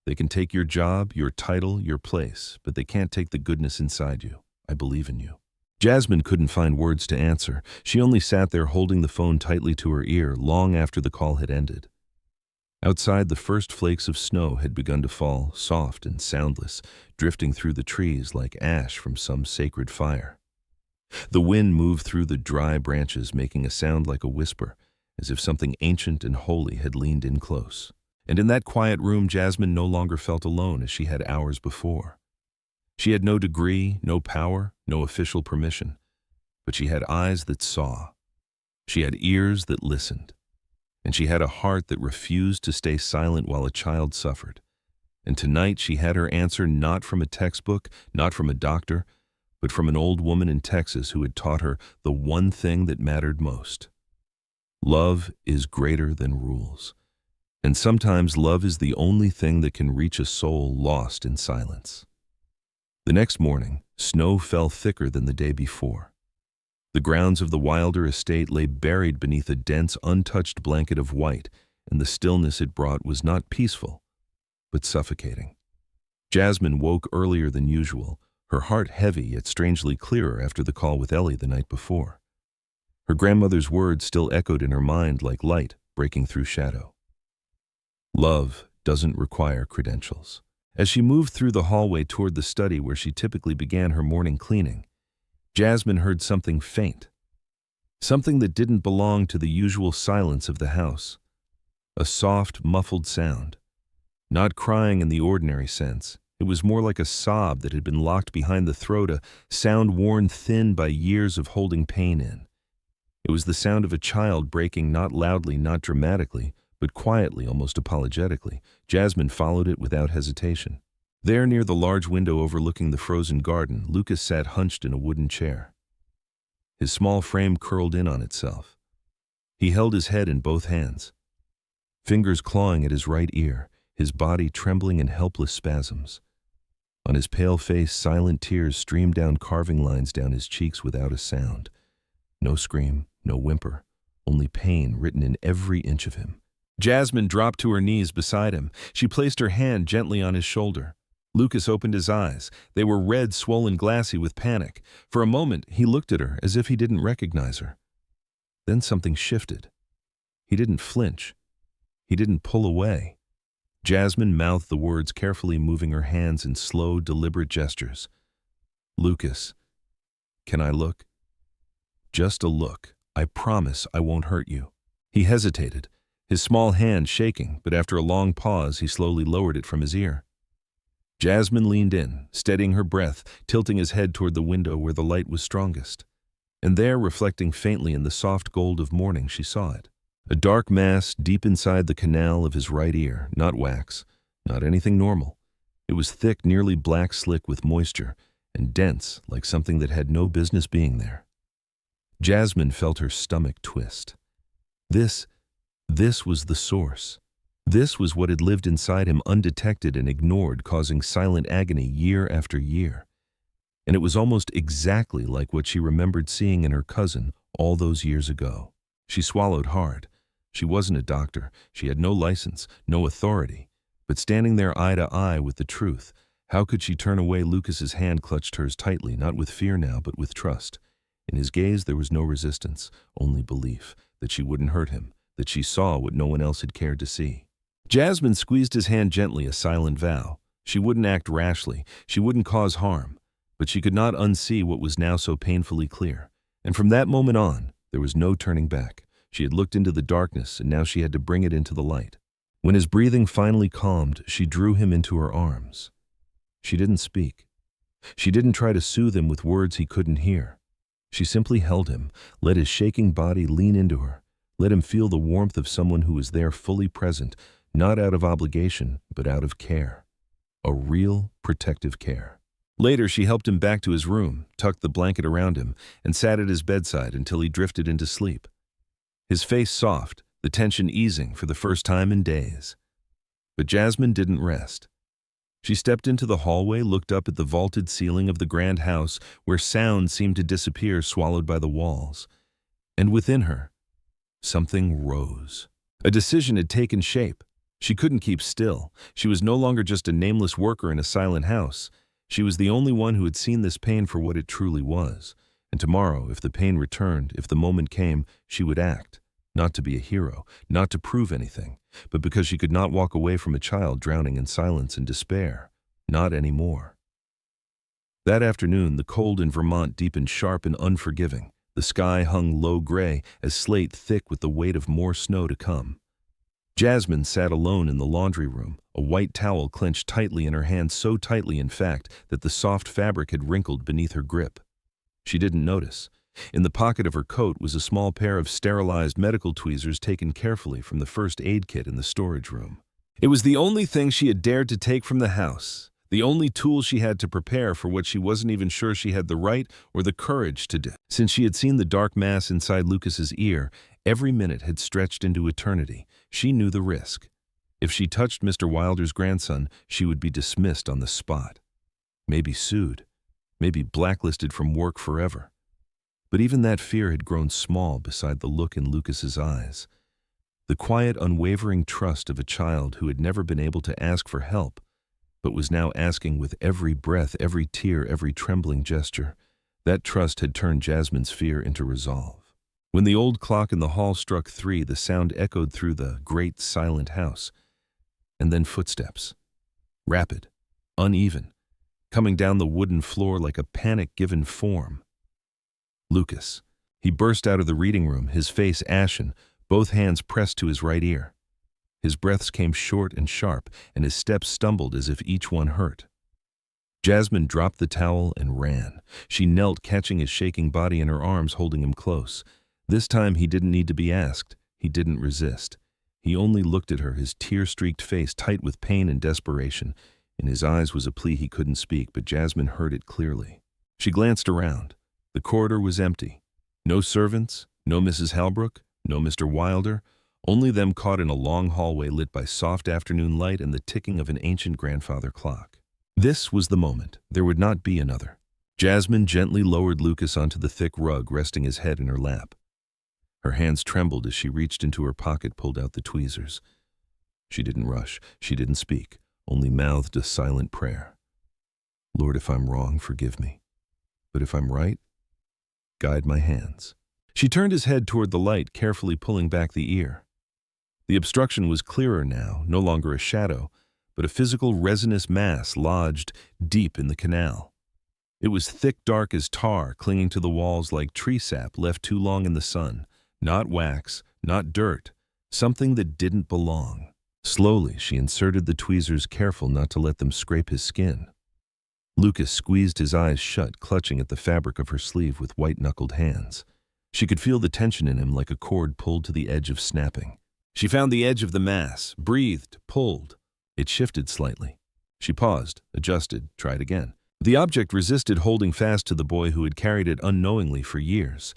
They can take your job, your title, your place, but they can't take the goodness inside you. I believe in you." Jasmine couldn't find words to answer. She only sat there holding the phone tightly to her ear long after the call had ended. Outside, the first flakes of snow had begun to fall, soft and soundless, drifting through the trees like ash from some sacred fire. The wind moved through the dry branches, making a sound like a whisper, as if something ancient and holy had leaned in close. And in that quiet room, Jasmine no longer felt alone as she had hours before. She had no degree, no power, no official permission, but she had eyes that saw. She had ears that listened, and she had a heart that refused to stay silent while a child suffered. And tonight she had her answer not from a textbook, not from a doctor, but from an old woman in Texas who had taught her the one thing that mattered most. Love is greater than rules. And sometimes love is the only thing that can reach a soul lost in silence. The next morning, snow fell thicker than the day before. The grounds of the Wilder estate lay buried beneath a dense, untouched blanket of white, and the stillness it brought was not peaceful, but suffocating. Jasmine woke earlier than usual, her heart heavy yet strangely clearer after the call with Ellie the night before. Her grandmother's words still echoed in her mind like light breaking through shadow. Love doesn't require credentials. As she moved through the hallway toward the study where she typically began her morning cleaning, Jasmine heard something faint, something that didn't belong to the usual silence of the house. A soft, muffled sound. Not crying in the ordinary sense. It was more like a sob that had been locked behind the throat, a sound worn thin by years of holding pain in. It was the sound of a child breaking, not loudly, not dramatically, but quietly, almost apologetically. Jasmine followed it without hesitation. There, near the large window overlooking the frozen garden, Lucas sat hunched in a wooden chair. His small frame curled in on itself. He held his head in both hands, fingers clawing at his right ear, his body trembling in helpless spasms. On his pale face, silent tears streamed down, carving lines down his cheeks without a sound. No scream, no whimper, only pain written in every inch of him. Jasmine dropped to her knees beside him. She placed her hand gently on his shoulder. Lucas opened his eyes. They were red, swollen, glassy with panic. For a moment, he looked at her as if he didn't recognize her. Then something shifted. He didn't flinch. He didn't pull away. Jasmine mouthed the words, carefully moving her hands in slow, deliberate gestures. "Lucas, can I look? Just a look. I promise I won't hurt you." He hesitated, his small hand shaking, but after a long pause, he slowly lowered it from his ear. Jasmine leaned in, steadying her breath, tilting his head toward the window where the light was strongest. And there, reflecting faintly in the soft gold of morning, she saw it. A dark mass deep inside the canal of his right ear, not wax, not anything normal. It was thick, nearly black slick with moisture, and dense, like something that had no business being there. Jasmine felt her stomach twist. This was the source. This was what had lived inside him undetected and ignored, causing silent agony year after year. And it was almost exactly like what she remembered seeing in her cousin all those years ago. She swallowed hard. She wasn't a doctor. She had no license, no authority. But standing there eye to eye with the truth, how could she turn away? Lucas's hand clutched hers tightly, not with fear now, but with trust. In his gaze there was no resistance, only belief that she wouldn't hurt him, that she saw what no one else had cared to see. Jasmine squeezed his hand gently, a silent vow. She wouldn't act rashly, she wouldn't cause harm, but she could not unsee what was now so painfully clear. And from that moment on, there was no turning back. She had looked into the darkness, and now she had to bring it into the light. When his breathing finally calmed, she drew him into her arms. She didn't speak. She didn't try to soothe him with words he couldn't hear. She simply held him, let his shaking body lean into her, let him feel the warmth of someone who was there fully present, not out of obligation, but out of care. A real protective care. Later, she helped him back to his room, tucked the blanket around him, and sat at his bedside until he drifted into sleep. His face soft, the tension easing for the first time in days. But Jasmine didn't rest. She stepped into the hallway, looked up at the vaulted ceiling of the grand house where sound seemed to disappear, swallowed by the walls. And within her, something rose. A decision had taken shape. She couldn't keep still. She was no longer just a nameless worker in a silent house. She was the only one who had seen this pain for what it truly was. And tomorrow, if the pain returned, if the moment came, she would act. Not to be a hero, not to prove anything, but because she could not walk away from a child drowning in silence and despair. Not anymore. That afternoon, the cold in Vermont deepened sharp and unforgiving. The sky hung low gray, as slate thick with the weight of more snow to come. Jasmine sat alone in the laundry room, a white towel clenched tightly in her hand, so tightly, in fact, that the soft fabric had wrinkled beneath her grip. She didn't notice. In the pocket of her coat was a small pair of sterilized medical tweezers taken carefully from the first aid kit in the storage room. It was the only thing she had dared to take from the house, the only tool she had to prepare for what she wasn't even sure she had the right or the courage to do. Since she had seen the dark mass inside Lucas's ear, every minute had stretched into eternity. She knew the risk. If she touched Mr. Wilder's grandson, she would be dismissed on the spot. Maybe sued. Maybe blacklisted from work forever. But even that fear had grown small beside the look in Lucas's eyes. The quiet, unwavering trust of a child who had never been able to ask for help, but was now asking with every breath, every tear, every trembling gesture. That trust had turned Jasmine's fear into resolve. When the old clock in the hall struck 3, the sound echoed through the great silent house. And then footsteps. Rapid, uneven, coming down the wooden floor like a panic-given form. Lucas. He burst out of the reading room, his face ashen, both hands pressed to his right ear. His breaths came short and sharp, and his steps stumbled as if each one hurt. Jasmine dropped the towel and ran. She knelt, catching his shaking body in her arms, holding him close. This time he didn't need to be asked. He didn't resist. He only looked at her, his tear-streaked face tight with pain and desperation. In his eyes was a plea he couldn't speak, but Jasmine heard it clearly. She glanced around. The corridor was empty. No servants, no Mrs. Halbrook, no Mr. Wilder, only them caught in a long hallway lit by soft afternoon light and the ticking of an ancient grandfather clock. This was the moment. There would not be another. Jasmine gently lowered Lucas onto the thick rug, resting his head in her lap. Her hands trembled as she reached into her pocket, pulled out the tweezers. She didn't rush. She didn't speak, only mouthed a silent prayer. Lord, if I'm wrong, forgive me. But if I'm right, guide my hands. She turned his head toward the light, carefully pulling back the ear. The obstruction was clearer now, no longer a shadow, but a physical resinous mass lodged deep in the canal. It was thick, dark as tar, clinging to the walls like tree sap left too long in the sun. Not wax, not dirt, something that didn't belong. Slowly, she inserted the tweezers, careful not to let them scrape his skin. Lucas squeezed his eyes shut, clutching at the fabric of her sleeve with white-knuckled hands. She could feel the tension in him like a cord pulled to the edge of snapping. She found the edge of the mass, breathed, pulled. It shifted slightly. She paused, adjusted, tried again. The object resisted, holding fast to the boy who had carried it unknowingly for years.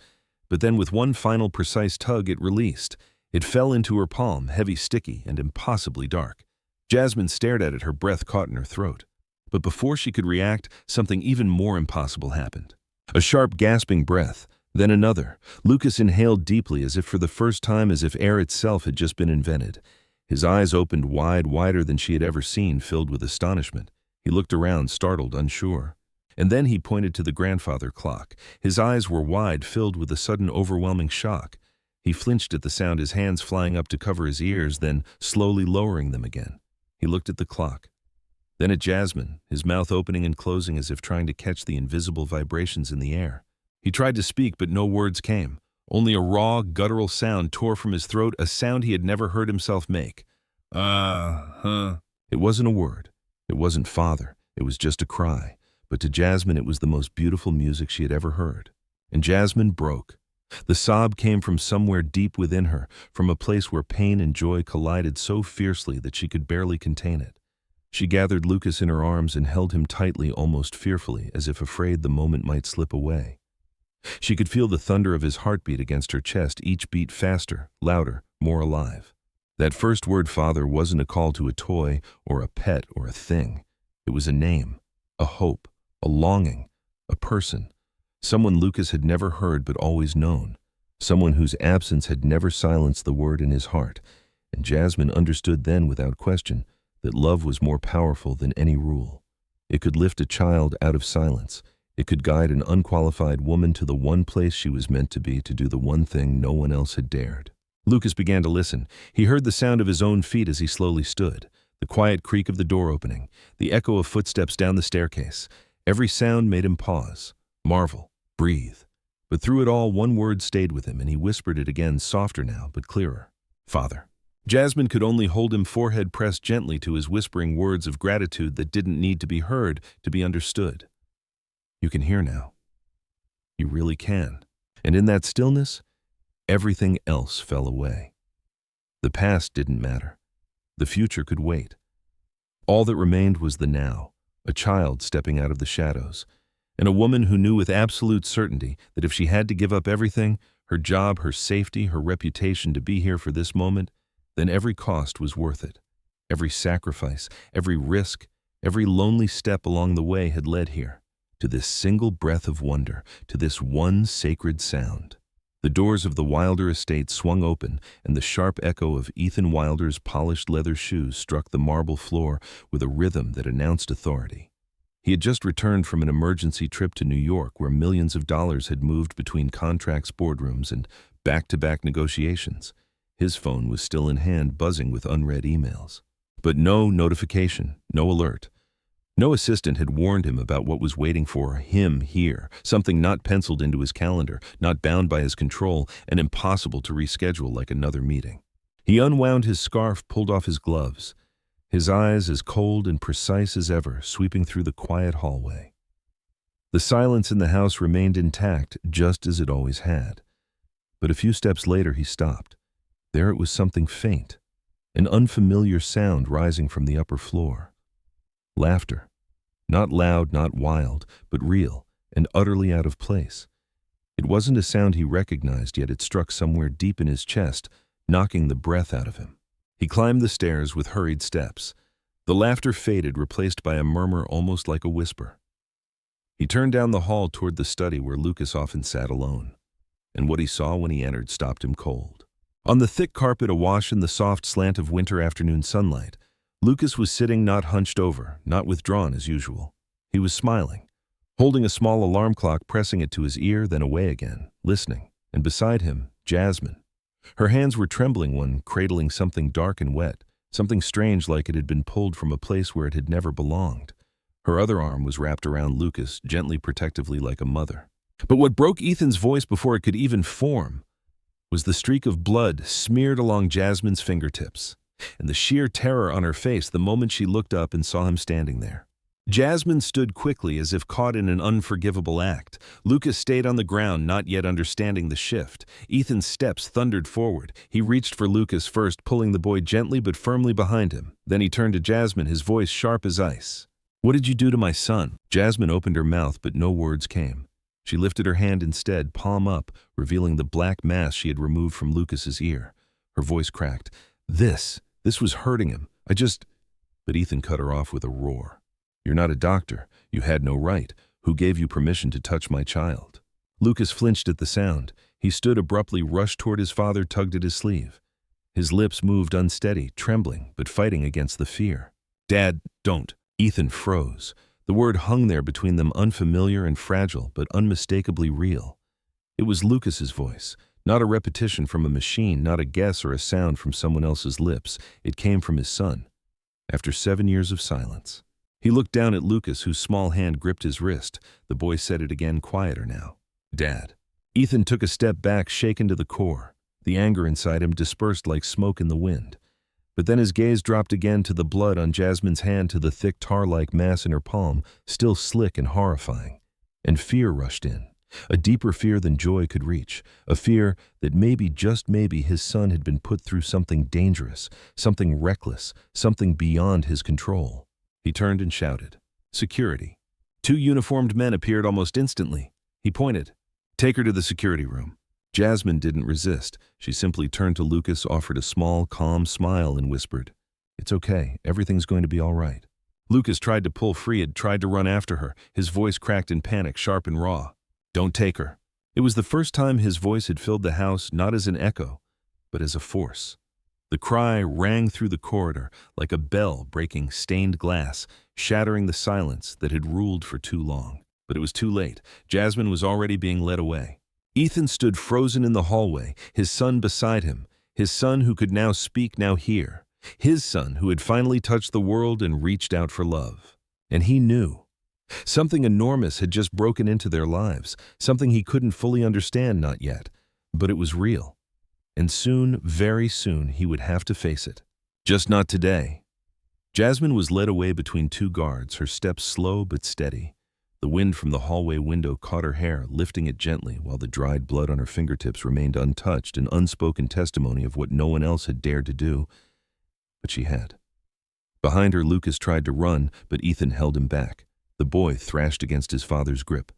But then with one final precise tug, it released. It fell into her palm, heavy, sticky, and impossibly dark. Jasmine stared at it, her breath caught in her throat. But before she could react, something even more impossible happened. A sharp, gasping breath, then another. Lucas inhaled deeply, as if for the first time, as if air itself had just been invented. His eyes opened wide, wider than she had ever seen, filled with astonishment. He looked around, startled, unsure. And then he pointed to the grandfather clock. His eyes were wide, filled with a sudden overwhelming shock. He flinched at the sound, his hands flying up to cover his ears, then slowly lowering them again. He looked at the clock. Then at Jasmine, his mouth opening and closing as if trying to catch the invisible vibrations in the air. He tried to speak, but no words came. Only a raw, guttural sound tore from his throat, a sound he had never heard himself make. It wasn't a word. It wasn't father. It was just a cry. But to Jasmine, it was the most beautiful music she had ever heard. And Jasmine broke. The sob came from somewhere deep within her, from a place where pain and joy collided so fiercely that she could barely contain it. She gathered Lucas in her arms and held him tightly, almost fearfully, as if afraid the moment might slip away. She could feel the thunder of his heartbeat against her chest, each beat faster, louder, more alive. That first word, father, wasn't a call to a toy or a pet or a thing. It was a name, a hope, a longing, a person. Someone Lucas had never heard but always known. Someone whose absence had never silenced the word in his heart. And Jasmine understood then without question that love was more powerful than any rule. It could lift a child out of silence. It could guide an unqualified woman to the one place she was meant to be, to do the one thing no one else had dared. Lucas began to listen. He heard the sound of his own feet as he slowly stood, the quiet creak of the door opening, the echo of footsteps down the staircase. Every sound made him pause, marvel, breathe. But through it all, one word stayed with him, and he whispered it again, softer now, but clearer. Father. Jasmine could only hold him, forehead pressed gently to his whispering words of gratitude that didn't need to be heard, to be understood. You can hear now. You really can. And in that stillness, everything else fell away. The past didn't matter. The future could wait. All that remained was the now, a child stepping out of the shadows, and a woman who knew with absolute certainty that if she had to give up everything, her job, her safety, her reputation, to be here for this moment, then every cost was worth it. Every sacrifice, every risk, every lonely step along the way had led here, to this single breath of wonder, to this one sacred sound. The doors of the Wilder estate swung open, and the sharp echo of Ethan Wilder's polished leather shoes struck the marble floor with a rhythm that announced authority. He had just returned from an emergency trip to New York, where millions of dollars had moved between contracts, boardrooms, and back-to-back negotiations. His phone was still in hand, buzzing with unread emails. But no notification, no alert. No assistant had warned him about what was waiting for him here, something not penciled into his calendar, not bound by his control, and impossible to reschedule like another meeting. He unwound his scarf, pulled off his gloves, his eyes as cold and precise as ever, sweeping through the quiet hallway. The silence in the house remained intact, just as it always had. But a few steps later he stopped. There it was, something faint, an unfamiliar sound rising from the upper floor. Laughter. Not loud, not wild, but real and utterly out of place. It wasn't a sound he recognized, yet it struck somewhere deep in his chest, knocking the breath out of him. He climbed the stairs with hurried steps. The laughter faded, replaced by a murmur almost like a whisper. He turned down the hall toward the study where Lucas often sat alone. And what he saw when he entered stopped him cold. On the thick carpet, awash in the soft slant of winter afternoon sunlight, Lucas was sitting, not hunched over, not withdrawn as usual. He was smiling, holding a small alarm clock, pressing it to his ear, then away again, listening. And beside him, Jasmine. Her hands were trembling, one cradling something dark and wet, something strange, like it had been pulled from a place where it had never belonged. Her other arm was wrapped around Lucas, gently, protectively, like a mother. But what broke Ethan's voice before it could even form was the streak of blood smeared along Jasmine's fingertips, and the sheer terror on her face the moment she looked up and saw him standing there. Jasmine stood quickly, as if caught in an unforgivable act. Lucas stayed on the ground, not yet understanding the shift. Ethan's steps thundered forward. He reached for Lucas first, pulling the boy gently but firmly behind him. Then he turned to Jasmine, his voice sharp as ice. "What did you do to my son?" Jasmine opened her mouth, but no words came. She lifted her hand instead, palm up, revealing the black mass she had removed from Lucas's ear. Her voice cracked. This was hurting him. But Ethan cut her off with a roar. "You're not a doctor. You had no right. Who gave you permission to touch my child?" Lucas flinched at the sound. He stood abruptly, rushed toward his father, tugged at his sleeve. His lips moved unsteady, trembling, but fighting against the fear. "Dad, don't." Ethan froze. The word hung there between them, unfamiliar and fragile, but unmistakably real. It was Lucas's voice, Not a repetition from a machine, not a guess or a sound from someone else's lips. It came from his son. After 7 years of silence. He looked down at Lucas, whose small hand gripped his wrist. The boy said it again, quieter now. "Dad." Ethan took a step back, shaken to the core. The anger inside him dispersed like smoke in the wind. But then his gaze dropped again to the blood on Jasmine's hand, to the thick tar-like mass in her palm, still slick and horrifying. And fear rushed in. A deeper fear than joy could reach. A fear that maybe, just maybe, his son had been put through something dangerous, something reckless, something beyond his control. He turned and shouted, "Security." 2 uniformed men appeared almost instantly. He pointed, "Take her to the security room." Jasmine didn't resist. She simply turned to Lucas, offered a small, calm smile, and whispered, "It's okay. Everything's going to be all right." Lucas tried to pull free, had tried to run after her. His voice cracked in panic, sharp and raw. "Don't take her." It was the first time his voice had filled the house, not as an echo, but as a force. The cry rang through the corridor like a bell breaking stained glass, shattering the silence that had ruled for too long. But it was too late. Jasmine was already being led away. Ethan stood frozen in the hallway, his son beside him, his son who could now speak, now hear, his son who had finally touched the world and reached out for love. And he knew. Something enormous had just broken into their lives, something he couldn't fully understand, not yet, but it was real. And soon, very soon, he would have to face it. Just not today. Jasmine was led away between 2 guards, her steps slow but steady. The wind from the hallway window caught her hair, lifting it gently, while the dried blood on her fingertips remained untouched, an unspoken testimony of what no one else had dared to do. But she had. Behind her, Lucas tried to run, but Ethan held him back. The boy thrashed against his father's grip.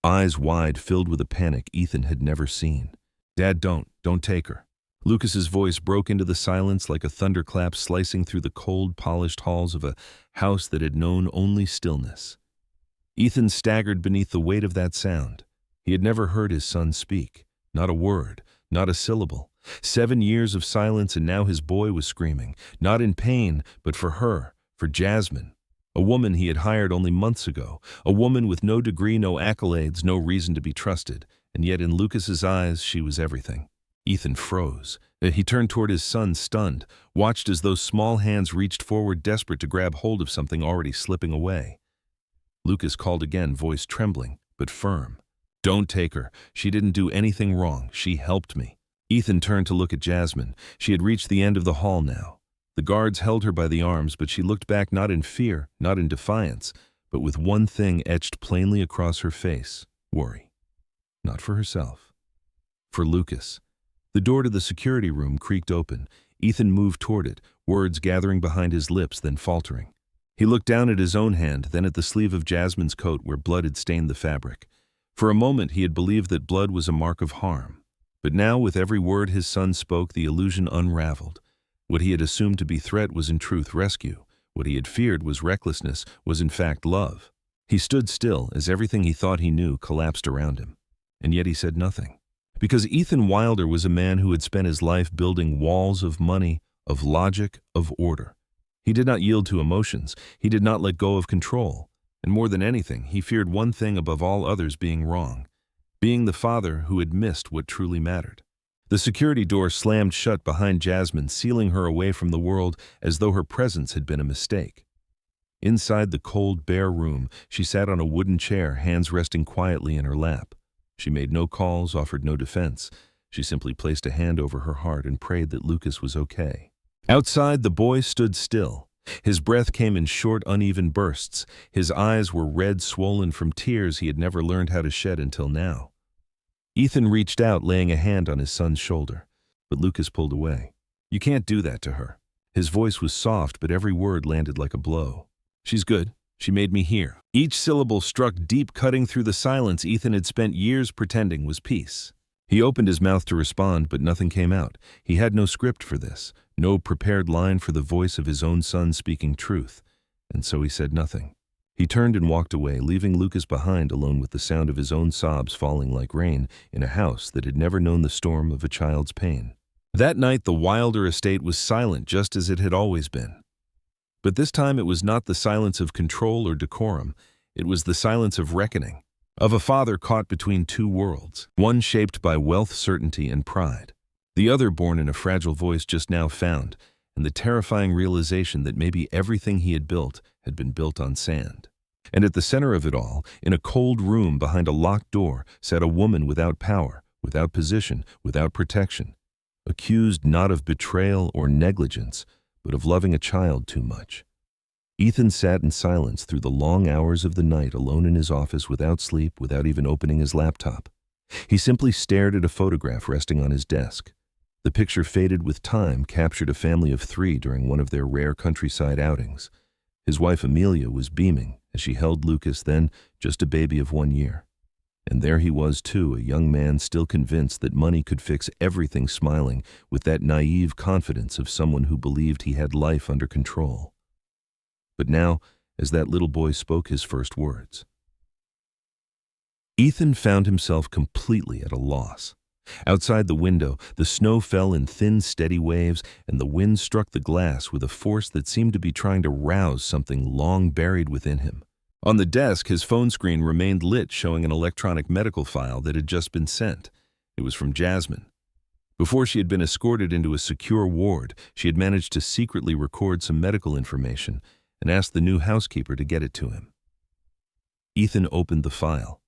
Eyes wide, filled with a panic Ethan had never seen. "Dad, don't take her." Lucas's voice broke into the silence like a thunderclap slicing through the cold, polished halls of a house that had known only stillness. Ethan staggered beneath the weight of that sound. He had never heard his son speak. Not a word, not a syllable. 7 years of silence, and now his boy was screaming, not in pain, but for her, for Jasmine. A woman he had hired only months ago, a woman with no degree, no accolades, no reason to be trusted, and yet in Lucas's eyes she was everything. Ethan froze. He turned toward his son, stunned, watched as those small hands reached forward, desperate to grab hold of something already slipping away. Lucas called again, voice trembling, but firm. "Don't take her. She didn't do anything wrong. She helped me." Ethan turned to look at Jasmine. She had reached the end of the hall now. The guards held her by the arms, but she looked back, not in fear, not in defiance, but with one thing etched plainly across her face: worry. Not for herself. For Lucas. The door to the security room creaked open. Ethan moved toward it, words gathering behind his lips, then faltering. He looked down at his own hand, then at the sleeve of Jasmine's coat where blood had stained the fabric. For a moment he had believed that blood was a mark of harm. But now, with every word his son spoke, the illusion unraveled. What he had assumed to be threat was in truth rescue. What he had feared was recklessness, was in fact love. He stood still as everything he thought he knew collapsed around him. And yet he said nothing. Because Ethan Wilder was a man who had spent his life building walls of money, of logic, of order. He did not yield to emotions. He did not let go of control. And more than anything, he feared one thing above all others: being wrong. Being the father who had missed what truly mattered. The security door slammed shut behind Jasmine, sealing her away from the world as though her presence had been a mistake. Inside the cold, bare room, she sat on a wooden chair, hands resting quietly in her lap. She made no calls, offered no defense. She simply placed a hand over her heart and prayed that Lucas was okay. Outside, the boy stood still. His breath came in short, uneven bursts. His eyes were red, swollen from tears he had never learned how to shed until now. Ethan reached out, laying a hand on his son's shoulder. But Lucas pulled away. "You can't do that to her." His voice was soft, but every word landed like a blow. "She's good. She made me hear." Each syllable struck deep, cutting through the silence Ethan had spent years pretending was peace. He opened his mouth to respond, but nothing came out. He had no script for this, no prepared line for the voice of his own son speaking truth. And so he said nothing. He turned and walked away, leaving Lucas behind, alone with the sound of his own sobs falling like rain in a house that had never known the storm of a child's pain. That night, the Wilder estate was silent, just as it had always been. But this time it was not the silence of control or decorum. It was the silence of reckoning, of a father caught between two worlds, one shaped by wealth, certainty, and pride, the other born in a fragile voice just now found, and the terrifying realization that maybe everything he had been built on sand. And at the center of it all, in a cold room behind a locked door, sat a woman without power, without position, without protection, accused not of betrayal or negligence, but of loving a child too much. Ethan sat in silence through the long hours of the night, alone in his office, without sleep, without even opening his laptop. He simply stared at a photograph resting on his desk. The picture, faded with time, captured a family of 3 during one of their rare countryside outings. His wife Amelia was beaming as she held Lucas, then just a baby of 1 year. And there he was too, a young man still convinced that money could fix everything, smiling with that naive confidence of someone who believed he had life under control. But now, as that little boy spoke his first words, Ethan found himself completely at a loss. Outside the window, the snow fell in thin, steady waves, and the wind struck the glass with a force that seemed to be trying to rouse something long buried within him. On the desk, his phone screen remained lit, showing an electronic medical file that had just been sent. It was from Jasmine. Before she had been escorted into a secure ward, she had managed to secretly record some medical information and asked the new housekeeper to get it to him. Ethan opened the file.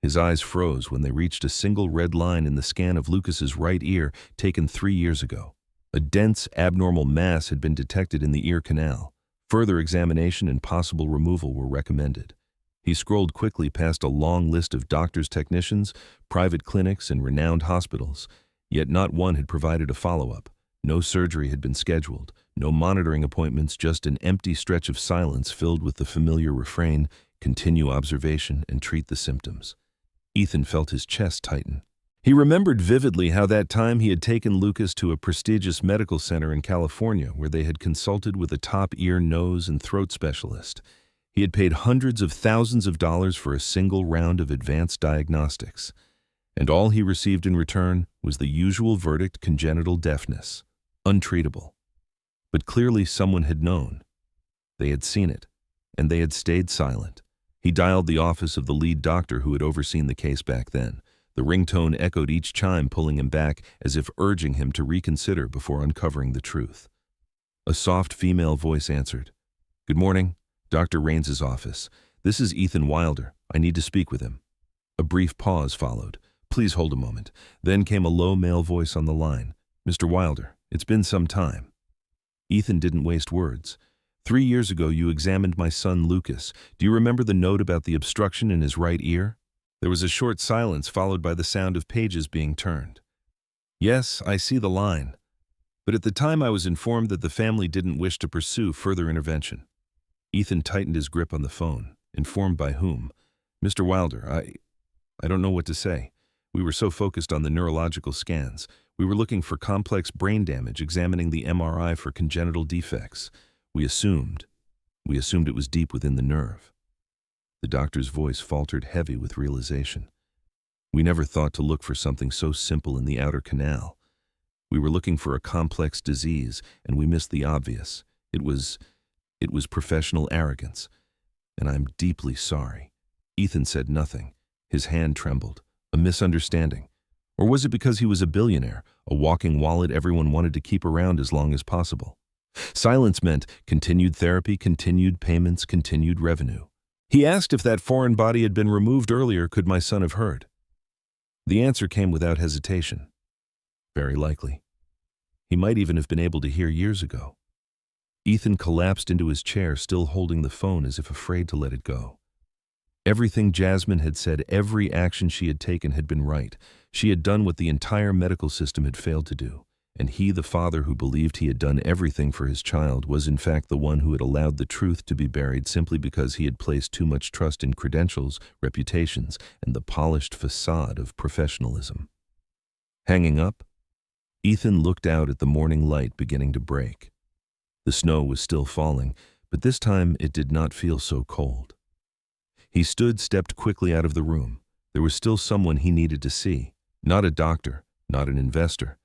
His eyes froze when they reached a single red line in the scan of Lucas's right ear taken 3 years ago. A dense, abnormal mass had been detected in the ear canal. Further examination and possible removal were recommended. He scrolled quickly past a long list of doctors, technicians, private clinics, and renowned hospitals, yet not one had provided a follow-up. No surgery had been scheduled, no monitoring appointments, just an empty stretch of silence filled with the familiar refrain, "Continue observation and treat the symptoms." Ethan felt his chest tighten. He remembered vividly how that time he had taken Lucas to a prestigious medical center in California where they had consulted with a top ear, nose, and throat specialist. He had paid hundreds of thousands of dollars for a single round of advanced diagnostics, and all he received in return was the usual verdict: congenital deafness, untreatable. But clearly someone had known. They had seen it, and they had stayed silent. He dialed the office of the lead doctor who had overseen the case back then. The ringtone echoed each chime, pulling him back as if urging him to reconsider before uncovering the truth. A soft female voice answered. "Good morning, Dr. Raines's office. This is Ethan Wilder. I need to speak with him." A brief pause followed. "Please hold a moment." Then came a low male voice on the line. "Mr. Wilder, it's been some time." Ethan didn't waste words. 3 years ago, you examined my son Lucas. Do you remember the note about the obstruction in his right ear?" There was a short silence followed by the sound of pages being turned. "Yes, I see the line. But at the time I was informed that the family didn't wish to pursue further intervention." Ethan tightened his grip on the phone. "Informed by whom?" "Mr. Wilder, I don't know what to say. We were so focused on the neurological scans. We were looking for complex brain damage, examining the MRI for congenital defects. We assumed it was deep within the nerve." The doctor's voice faltered, heavy with realization. "We never thought to look for something so simple in the outer canal. We were looking for a complex disease, and we missed the obvious. It was professional arrogance, and I'm deeply sorry." Ethan said nothing. His hand trembled. A misunderstanding. Or was it because he was a billionaire, a walking wallet everyone wanted to keep around as long as possible? Silence meant continued therapy, continued payments, continued revenue. He asked if that foreign body had been removed earlier, could my son have heard? The answer came without hesitation. Very likely. He might even have been able to hear years ago. Ethan collapsed into his chair, still holding the phone as if afraid to let it go. Everything Jasmine had said, every action she had taken had been right. She had done what the entire medical system had failed to do. And he, the father who believed he had done everything for his child, was in fact the one who had allowed the truth to be buried simply because he had placed too much trust in credentials, reputations, and the polished facade of professionalism. Hanging up, Ethan looked out at the morning light beginning to break. The snow was still falling, but this time it did not feel so cold. He stepped quickly out of the room. There was still someone he needed to see. Not a doctor, not an investor,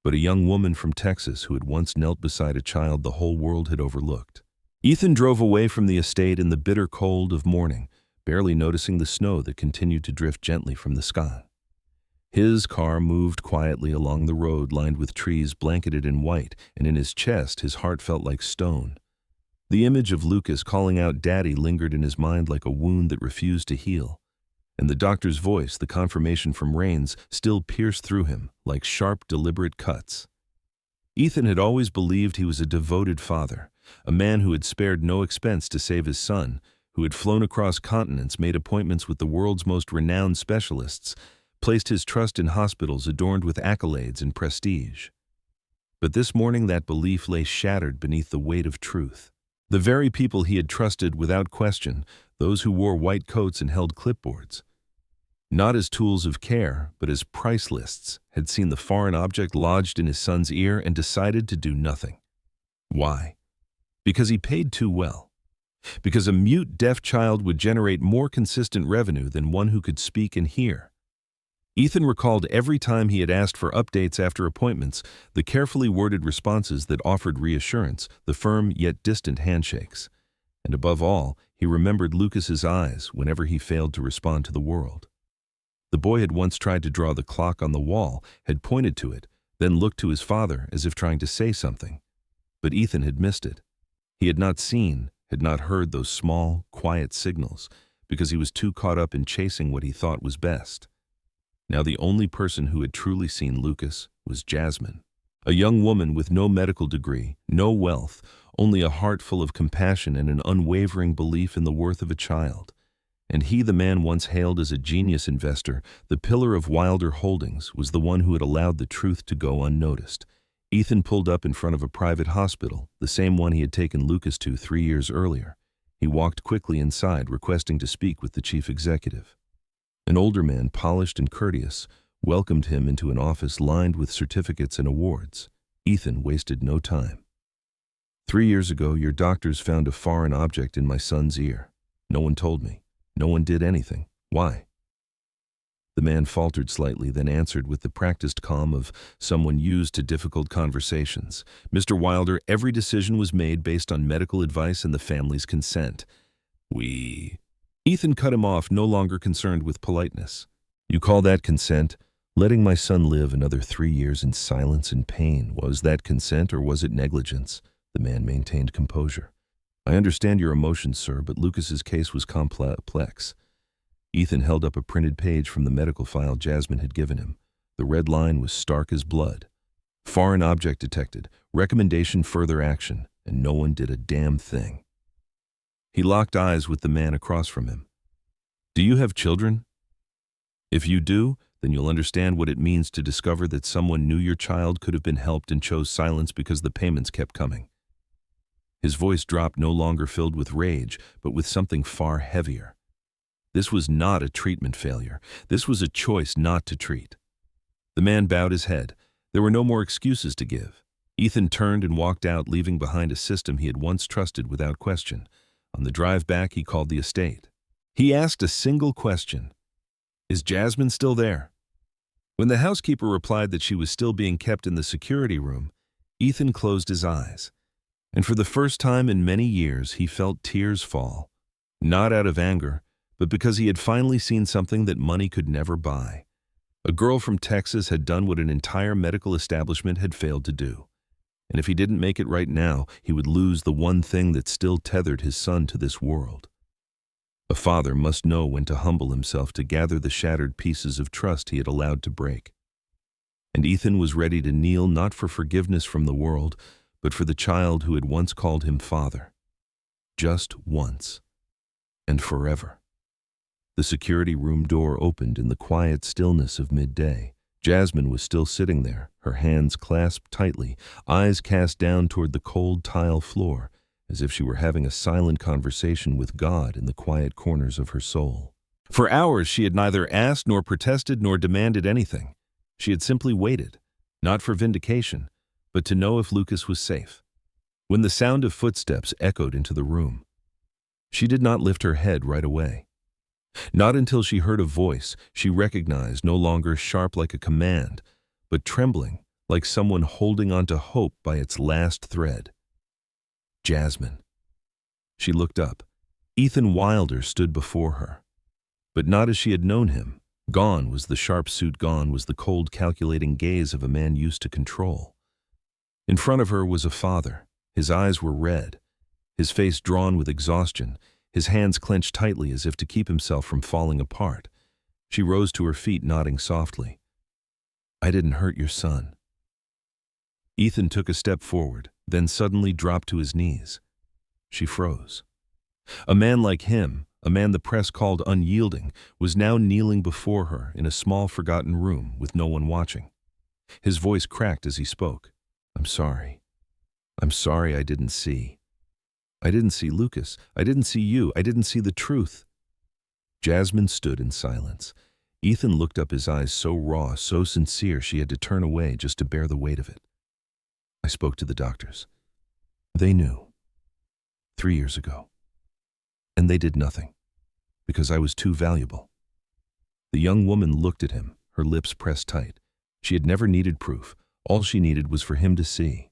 but a young woman from Texas who had once knelt beside a child the whole world had overlooked. Ethan drove away from the estate in the bitter cold of morning, barely noticing the snow that continued to drift gently from the sky. His car moved quietly along the road lined with trees blanketed in white, and in his chest his heart felt like stone. The image of Lucas calling out Daddy lingered in his mind like a wound that refused to heal. And the doctor's voice, the confirmation from Rains, still pierced through him like sharp, deliberate cuts. Ethan had always believed he was a devoted father, a man who had spared no expense to save his son, who had flown across continents, made appointments with the world's most renowned specialists, placed his trust in hospitals adorned with accolades and prestige. But this morning that belief lay shattered beneath the weight of truth. The very people he had trusted without question, those who wore white coats and held clipboards, not as tools of care, but as price lists, had seen the foreign object lodged in his son's ear and decided to do nothing. Why? Because he paid too well. Because a mute, deaf child would generate more consistent revenue than one who could speak and hear. Ethan recalled every time he had asked for updates after appointments, the carefully worded responses that offered reassurance, the firm yet distant handshakes. And above all, he remembered Lucas's eyes whenever he failed to respond to the world. The boy had once tried to draw the clock on the wall, had pointed to it, then looked to his father as if trying to say something. But Ethan had missed it. He had not seen, had not heard those small, quiet signals, because he was too caught up in chasing what he thought was best. Now the only person who had truly seen Lucas was Jasmine, a young woman with no medical degree, no wealth, only a heart full of compassion and an unwavering belief in the worth of a child. And he, the man once hailed as a genius investor, the pillar of Wilder Holdings, was the one who had allowed the truth to go unnoticed. Ethan pulled up in front of a private hospital, the same one he had taken Lucas to 3 years earlier. He walked quickly inside, requesting to speak with the chief executive. An older man, polished and courteous, welcomed him into an office lined with certificates and awards. Ethan wasted no time. 3 years ago, your doctors found a foreign object in my son's ear. No one told me. No one did anything. Why? The man faltered slightly, then answered with the practiced calm of someone used to difficult conversations. Mr. Wilder, every decision was made based on medical advice and the family's consent. Ethan cut him off, no longer concerned with politeness. You call that consent? Letting my son live another 3 years in silence and pain, was that consent or was it negligence? The man maintained composure. I understand your emotions, sir, but Lucas's case was complex. Ethan held up a printed page from the medical file Jasmine had given him. The red line was stark as blood. Foreign object detected, recommendation further action, and no one did a damn thing. He locked eyes with the man across from him. Do you have children? If you do, then you'll understand what it means to discover that someone knew your child could have been helped and chose silence because the payments kept coming. His voice dropped, no longer filled with rage, but with something far heavier. This was not a treatment failure. This was a choice not to treat. The man bowed his head. There were no more excuses to give. Ethan turned and walked out, leaving behind a system he had once trusted without question. On the drive back, he called the estate. He asked a single question. Is Jasmine still there? When the housekeeper replied that she was still being kept in the security room, Ethan closed his eyes. And for the first time in many years, he felt tears fall. Not out of anger, but because he had finally seen something that money could never buy. A girl from Texas had done what an entire medical establishment had failed to do. And if he didn't make it right now, he would lose the one thing that still tethered his son to this world. A father must know when to humble himself to gather the shattered pieces of trust he had allowed to break. And Ethan was ready to kneel not for forgiveness from the world, but for the child who had once called him father. Just once. And forever. The security room door opened in the quiet stillness of midday. Jasmine was still sitting there, her hands clasped tightly, eyes cast down toward the cold tile floor, as if she were having a silent conversation with God in the quiet corners of her soul. For hours she had neither asked nor protested nor demanded anything. She had simply waited, not for vindication, but to know if Lucas was safe. When the sound of footsteps echoed into the room, she did not lift her head right away. Not until she heard a voice she recognized, no longer sharp like a command, but trembling like someone holding on to hope by its last thread. Jasmine. She looked up. Ethan Wilder stood before her, but not as she had known him. Gone was the sharp suit, gone was the cold, calculating gaze of a man used to control. In front of her was a father. His eyes were red, his face drawn with exhaustion, his hands clenched tightly as if to keep himself from falling apart. She rose to her feet, nodding softly. "I didn't hurt your son." Ethan took a step forward, then suddenly dropped to his knees. She froze. A man like him, a man the press called unyielding, was now kneeling before her in a small, forgotten room with no one watching. His voice cracked as he spoke. "I'm sorry. I'm sorry I didn't see. I didn't see Lucas. I didn't see you. I didn't see the truth." Jasmine stood in silence. Ethan looked up, his eyes so raw, so sincere she had to turn away just to bear the weight of it. "I spoke to the doctors. They knew. 3 years ago. And they did nothing, because I was too valuable." The young woman looked at him, her lips pressed tight. She had never needed proof. All she needed was for him to see.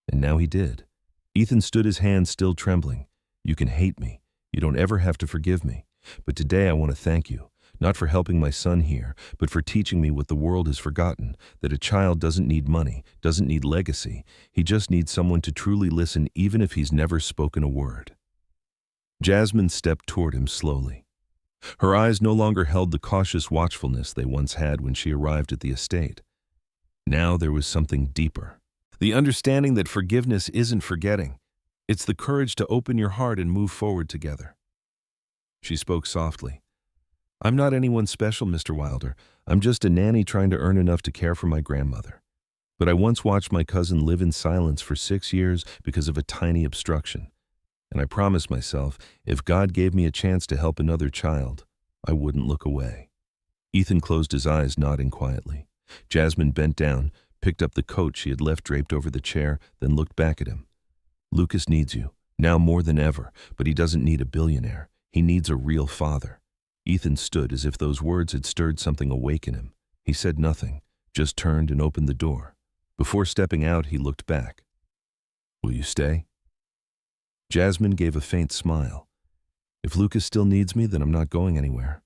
And now he did. Ethan stood, his hands still trembling. "You can hate me. You don't ever have to forgive me. But today I want to thank you, not for helping my son here, but for teaching me what the world has forgotten, that a child doesn't need money, doesn't need legacy. He just needs someone to truly listen, even if he's never spoken a word." Jasmine stepped toward him slowly. Her eyes no longer held the cautious watchfulness they once had when she arrived at the estate. Now there was something deeper. The understanding that forgiveness isn't forgetting. It's the courage to open your heart and move forward together. She spoke softly. "I'm not anyone special, Mr. Wilder. I'm just a nanny trying to earn enough to care for my grandmother. But I once watched my cousin live in silence for 6 years because of a tiny obstruction. And I promised myself, if God gave me a chance to help another child, I wouldn't look away." Ethan closed his eyes, nodding quietly. Jasmine bent down, picked up the coat she had left draped over the chair, then looked back at him. "Lucas needs you, now more than ever, but he doesn't need a billionaire. He needs a real father." Ethan stood as if those words had stirred something awake in him. He said nothing, just turned and opened the door. Before stepping out, he looked back. "Will you stay?" Jasmine gave a faint smile. "If Lucas still needs me, then I'm not going anywhere."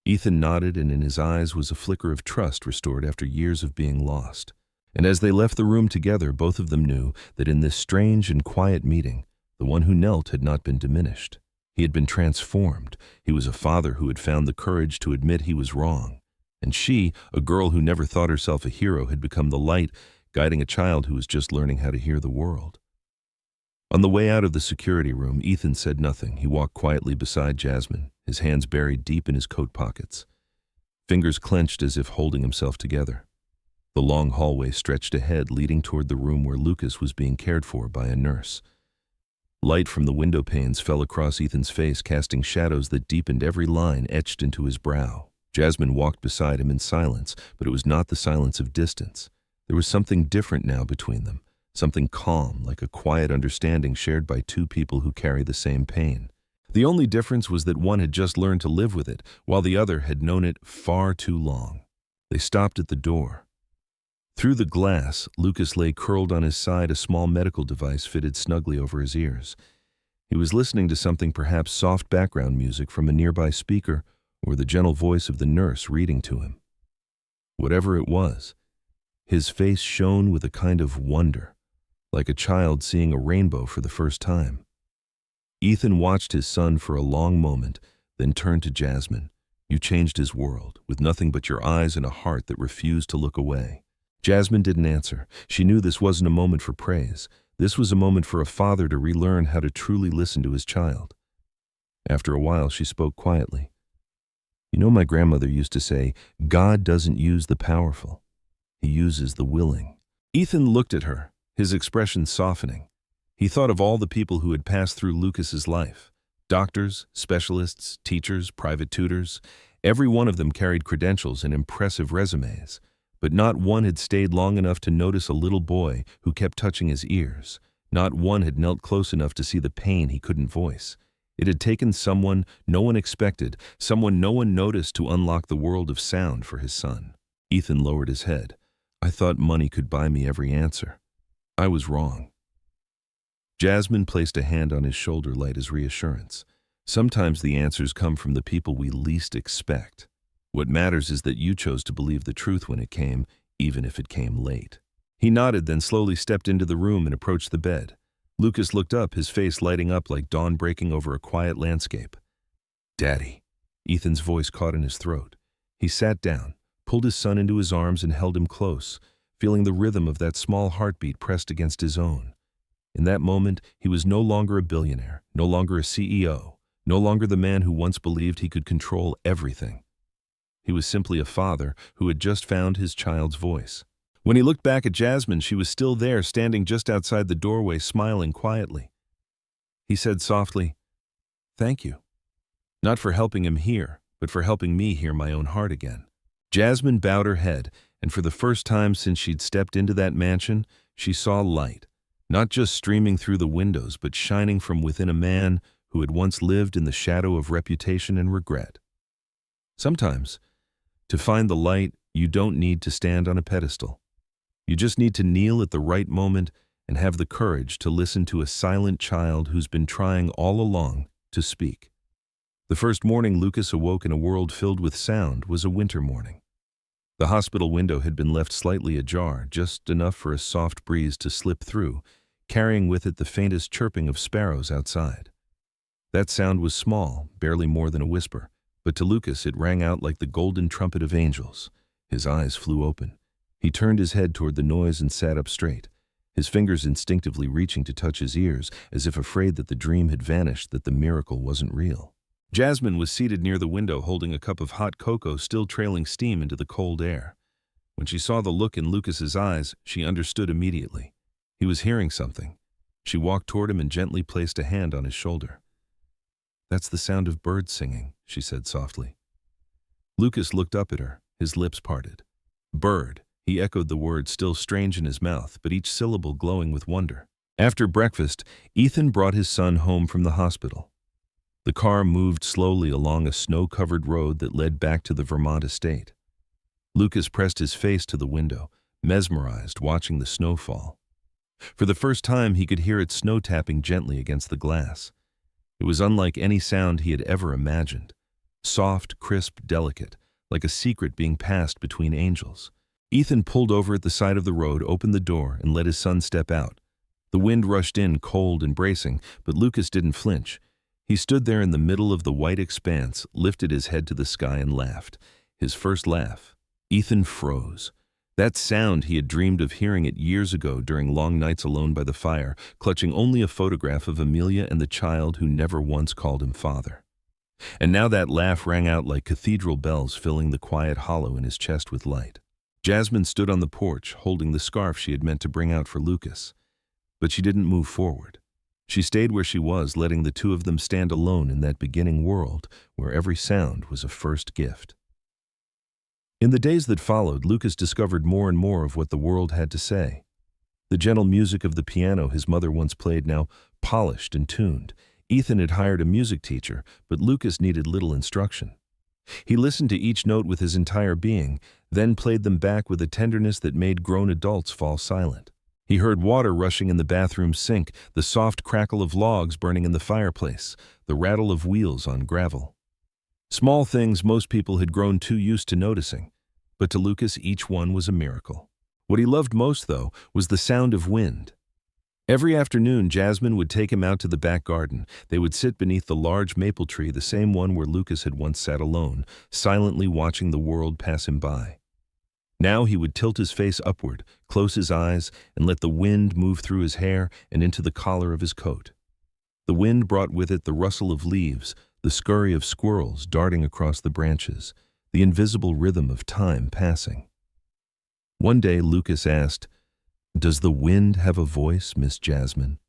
Ethan nodded, and in his eyes was a flicker of trust restored after years of being lost. And as they left the room together, both of them knew that in this strange and quiet meeting, the one who knelt had not been diminished. He had been transformed. He was a father who had found the courage to admit he was wrong. And she, a girl who never thought herself a hero, had become the light, guiding a child who was just learning how to hear the world. On the way out of the security room, Ethan said nothing. He walked quietly beside Jasmine, his hands buried deep in his coat pockets, fingers clenched as if holding himself together. The long hallway stretched ahead, leading toward the room where Lucas was being cared for by a nurse. Light from the window panes fell across Ethan's face, casting shadows that deepened every line etched into his brow. Jasmine walked beside him in silence, but it was not the silence of distance. There was something different now between them, something calm, like a quiet understanding shared by two people who carry the same pain. The only difference was that one had just learned to live with it, while the other had known it far too long. They stopped at the door. Through the glass, Lucas lay curled on his side, a small medical device fitted snugly over his ears. He was listening to something, perhaps soft background music from a nearby speaker, or the gentle voice of the nurse reading to him. Whatever it was, his face shone with a kind of wonder, like a child seeing a rainbow for the first time. Ethan watched his son for a long moment, then turned to Jasmine. "You changed his world, with nothing but your eyes and a heart that refused to look away." Jasmine didn't answer. She knew this wasn't a moment for praise. This was a moment for a father to relearn how to truly listen to his child. After a while, she spoke quietly. "You know, my grandmother used to say, God doesn't use the powerful. He uses the willing." Ethan looked at her, his expression softening. He thought of all the people who had passed through Lucas's life. Doctors, specialists, teachers, private tutors. Every one of them carried credentials and impressive resumes. But not one had stayed long enough to notice a little boy who kept touching his ears. Not one had knelt close enough to see the pain he couldn't voice. It had taken someone no one expected, someone no one noticed, to unlock the world of sound for his son. Ethan lowered his head. "I thought money could buy me every answer. I was wrong." Jasmine placed a hand on his shoulder, light as reassurance. Sometimes the answers come from the people we least expect. What matters is that you chose to believe the truth when it came, even if it came late. He nodded, then slowly stepped into the room and approached the bed. Lucas looked up, his face lighting up like dawn breaking over a quiet landscape. "Daddy." Ethan's voice caught in his throat. He sat down, pulled his son into his arms and held him close, feeling the rhythm of that small heartbeat pressed against his own. In that moment, he was no longer a billionaire, no longer a CEO, no longer the man who once believed he could control everything. He was simply a father who had just found his child's voice. When he looked back at Jasmine, she was still there, standing just outside the doorway, smiling quietly. He said softly, "Thank you. Not for helping him hear, but for helping me hear my own heart again." Jasmine bowed her head, and for the first time since she'd stepped into that mansion, she saw light, not just streaming through the windows, but shining from within a man who had once lived in the shadow of reputation and regret. Sometimes, to find the light, you don't need to stand on a pedestal. You just need to kneel at the right moment and have the courage to listen to a silent child who's been trying all along to speak. The first morning Lucas awoke in a world filled with sound was a winter morning. The hospital window had been left slightly ajar, just enough for a soft breeze to slip through, carrying with it the faintest chirping of sparrows outside. That sound was small, barely more than a whisper, but to Lucas it rang out like the golden trumpet of angels. His eyes flew open. He turned his head toward the noise and sat up straight, his fingers instinctively reaching to touch his ears, as if afraid that the dream had vanished, that the miracle wasn't real. Jasmine was seated near the window, holding a cup of hot cocoa still trailing steam into the cold air. When she saw the look in Lucas's eyes, she understood immediately. He was hearing something. She walked toward him and gently placed a hand on his shoulder. "That's the sound of birds singing," she said softly. Lucas looked up at her, his lips parted. "Bird." He echoed the word, still strange in his mouth, but each syllable glowing with wonder. After breakfast, Ethan brought his son home from the hospital. The car moved slowly along a snow-covered road that led back to the Vermont estate. Lucas pressed his face to the window, mesmerized, watching the snow fall. For the first time, he could hear it snow tapping gently against the glass. It was unlike any sound he had ever imagined. Soft, crisp, delicate, like a secret being passed between angels. Ethan pulled over at the side of the road, opened the door, and let his son step out. The wind rushed in, cold and bracing, but Lucas didn't flinch. He stood there in the middle of the white expanse, lifted his head to the sky and laughed. His first laugh. Ethan froze. That sound he had dreamed of hearing it years ago during long nights alone by the fire, clutching only a photograph of Amelia and the child who never once called him father. And now that laugh rang out like cathedral bells, filling the quiet hollow in his chest with light. Jasmine stood on the porch, holding the scarf she had meant to bring out for Lucas. But she didn't move forward. She stayed where she was, letting the two of them stand alone in that beginning world where every sound was a first gift. In the days that followed, Lucas discovered more and more of what the world had to say. The gentle music of the piano his mother once played, now polished and tuned. Ethan had hired a music teacher, but Lucas needed little instruction. He listened to each note with his entire being, then played them back with a tenderness that made grown adults fall silent. He heard water rushing in the bathroom sink, the soft crackle of logs burning in the fireplace, the rattle of wheels on gravel. Small things most people had grown too used to noticing, but to Lucas each one was a miracle. What he loved most, though, was the sound of wind. Every afternoon, Jasmine would take him out to the back garden. They would sit beneath the large maple tree, the same one where Lucas had once sat alone, silently watching the world pass him by. Now he would tilt his face upward, close his eyes, and let the wind move through his hair and into the collar of his coat. The wind brought with it the rustle of leaves, the scurry of squirrels darting across the branches, the invisible rhythm of time passing. One day Lucas asked, "Does the wind have a voice, Miss Jasmine?"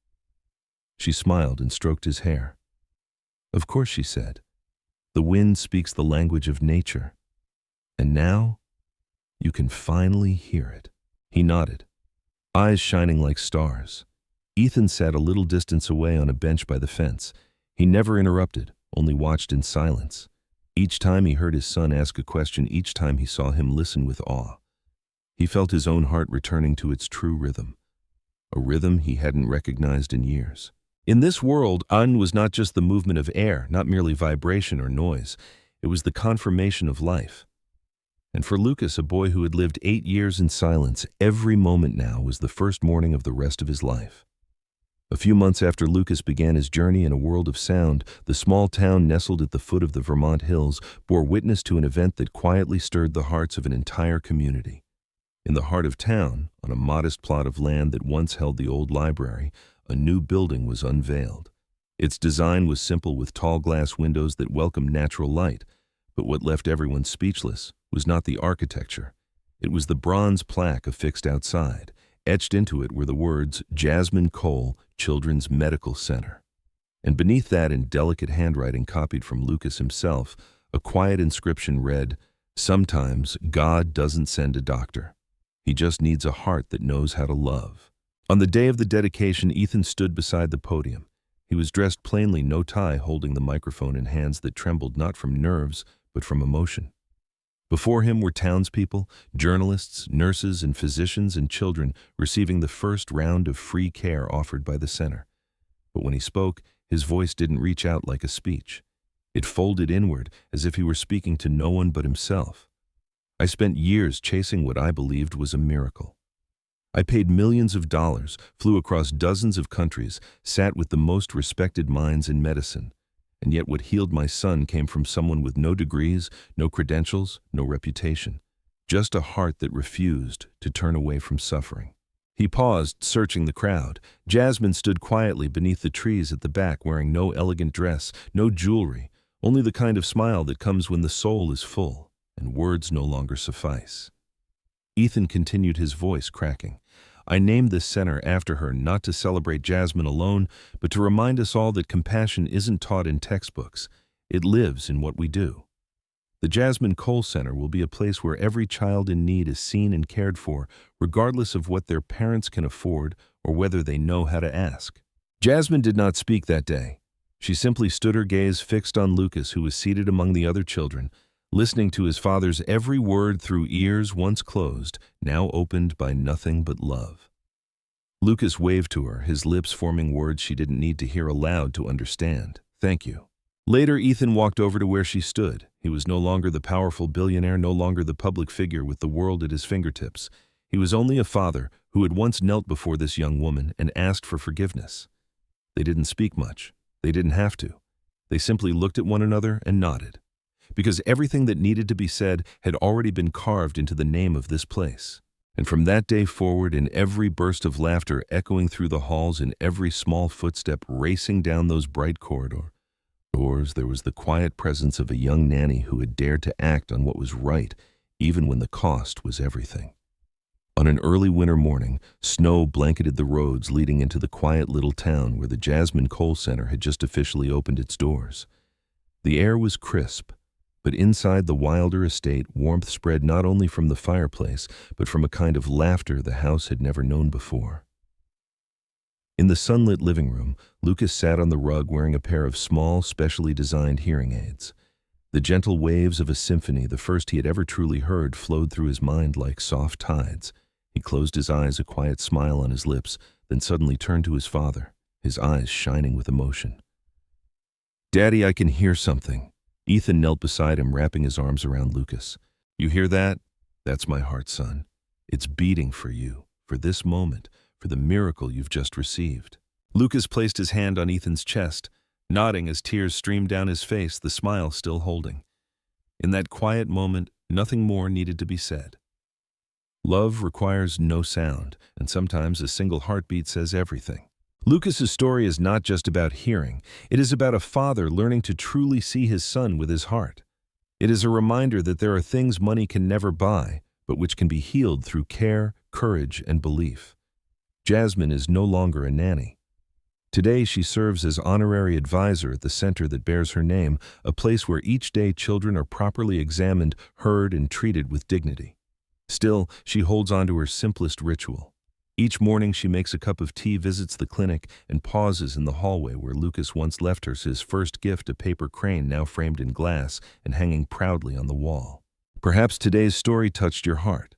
She smiled and stroked his hair. "Of course," she said. "The wind speaks the language of nature. And now, you can finally hear it." He nodded, eyes shining like stars. Ethan sat a little distance away on a bench by the fence. He never interrupted, only watched in silence. Each time he heard his son ask a question, each time he saw him listen with awe. He felt his own heart returning to its true rhythm. a rhythm he hadn't recognized in years. In this world, an was not just the movement of air, not merely vibration or noise. It was the confirmation of life. And for Lucas, a boy who had lived 8 years in silence, every moment now was the first morning of the rest of his life. A few months after Lucas began his journey in a world of sound, the small town nestled at the foot of the Vermont hills bore witness to an event that quietly stirred the hearts of an entire community. In the heart of town, on a modest plot of land that once held the old library, a new building was unveiled. Its design was simple, with tall glass windows that welcomed natural light, but what left everyone speechless was not the architecture. It was the bronze plaque affixed outside. Etched into it were the words, "Jasmine Cole, Children's Medical Center." And beneath that, in delicate handwriting copied from Lucas himself, a quiet inscription read, "Sometimes God doesn't send a doctor. He just needs a heart that knows how to love." On the day of the dedication, Ethan stood beside the podium. He was dressed plainly, no tie, holding the microphone in hands that trembled not from nerves, but from emotion. Before him were townspeople, journalists, nurses, and physicians and children receiving the first round of free care offered by the center. But when he spoke, his voice didn't reach out like a speech. It folded inward, as if he were speaking to no one but himself. "I spent years chasing what I believed was a miracle. I paid millions of dollars, flew across dozens of countries, sat with the most respected minds in medicine. And yet what healed my son came from someone with no degrees, no credentials, no reputation. Just a heart that refused to turn away from suffering." He paused, searching the crowd. Jasmine stood quietly beneath the trees at the back, wearing no elegant dress, no jewelry, only the kind of smile that comes when the soul is full and words no longer suffice. Ethan continued, his voice cracking. "I named this center after her, not to celebrate Jasmine alone, but to remind us all that compassion isn't taught in textbooks. It lives in what we do. The Jasmine Cole Center will be a place where every child in need is seen and cared for, regardless of what their parents can afford or whether they know how to ask." Jasmine did not speak that day. She simply stood, her gaze fixed on Lucas, who was seated among the other children, listening to his father's every word through ears once closed, now opened by nothing but love. Lucas waved to her, his lips forming words she didn't need to hear aloud to understand. "Thank you." Later, Ethan walked over to where she stood. He was no longer the powerful billionaire, no longer the public figure with the world at his fingertips. He was only a father who had once knelt before this young woman and asked for forgiveness. They didn't speak much. They didn't have to. They simply looked at one another and nodded, because everything that needed to be said had already been carved into the name of this place. And from that day forward, in every burst of laughter echoing through the halls, in every small footstep racing down those bright corridors, there was the quiet presence of a young nanny who had dared to act on what was right, even when the cost was everything. On an early winter morning, snow blanketed the roads leading into the quiet little town where the Jasmine Cole Center had just officially opened its doors. The air was crisp, but inside the Wilder estate, warmth spread not only from the fireplace, but from a kind of laughter the house had never known before. In the sunlit living room, Lucas sat on the rug wearing a pair of small, specially designed hearing aids. The gentle waves of a symphony, the first he had ever truly heard, flowed through his mind like soft tides. He closed his eyes, a quiet smile on his lips, then suddenly turned to his father, his eyes shining with emotion. "Daddy, I can hear something." Ethan knelt beside him, wrapping his arms around Lucas. "You hear that? That's my heart, son. It's beating for you, for this moment, for the miracle you've just received." Lucas placed his hand on Ethan's chest, nodding as tears streamed down his face, the smile still holding. In that quiet moment, nothing more needed to be said. Love requires no sound, and sometimes a single heartbeat says everything. Lucas's story is not just about hearing. It is about a father learning to truly see his son with his heart. It is a reminder that there are things money can never buy, but which can be healed through care, courage, and belief. Jasmine is no longer a nanny. Today she serves as honorary advisor at the center that bears her name, a place where each day children are properly examined, heard, and treated with dignity. Still, she holds on to her simplest ritual. Each morning she makes a cup of tea, visits the clinic, and pauses in the hallway where Lucas once left her his first gift, a paper crane now framed in glass and hanging proudly on the wall. Perhaps today's story touched your heart.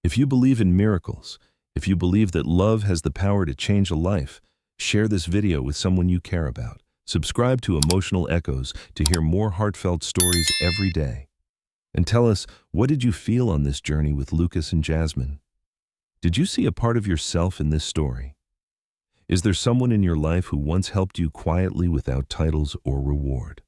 If you believe in miracles, If you believe that love has the power to change a life, share this video with someone you care about. Subscribe to Emotional Echoes to hear more heartfelt stories every day. And tell us, what did you feel on this journey with Lucas and Jasmine? Did you see a part of yourself in this story? Is there someone in your life who once helped you quietly without titles or reward?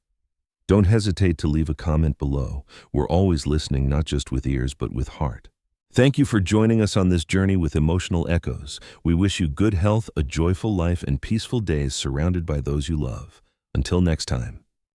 Don't hesitate to leave a comment below. We're always listening, not just with ears, but with heart. Thank you for joining us on this journey with Emotional Echoes. We wish you good health, a joyful life, and peaceful days surrounded by those you love. Until next time.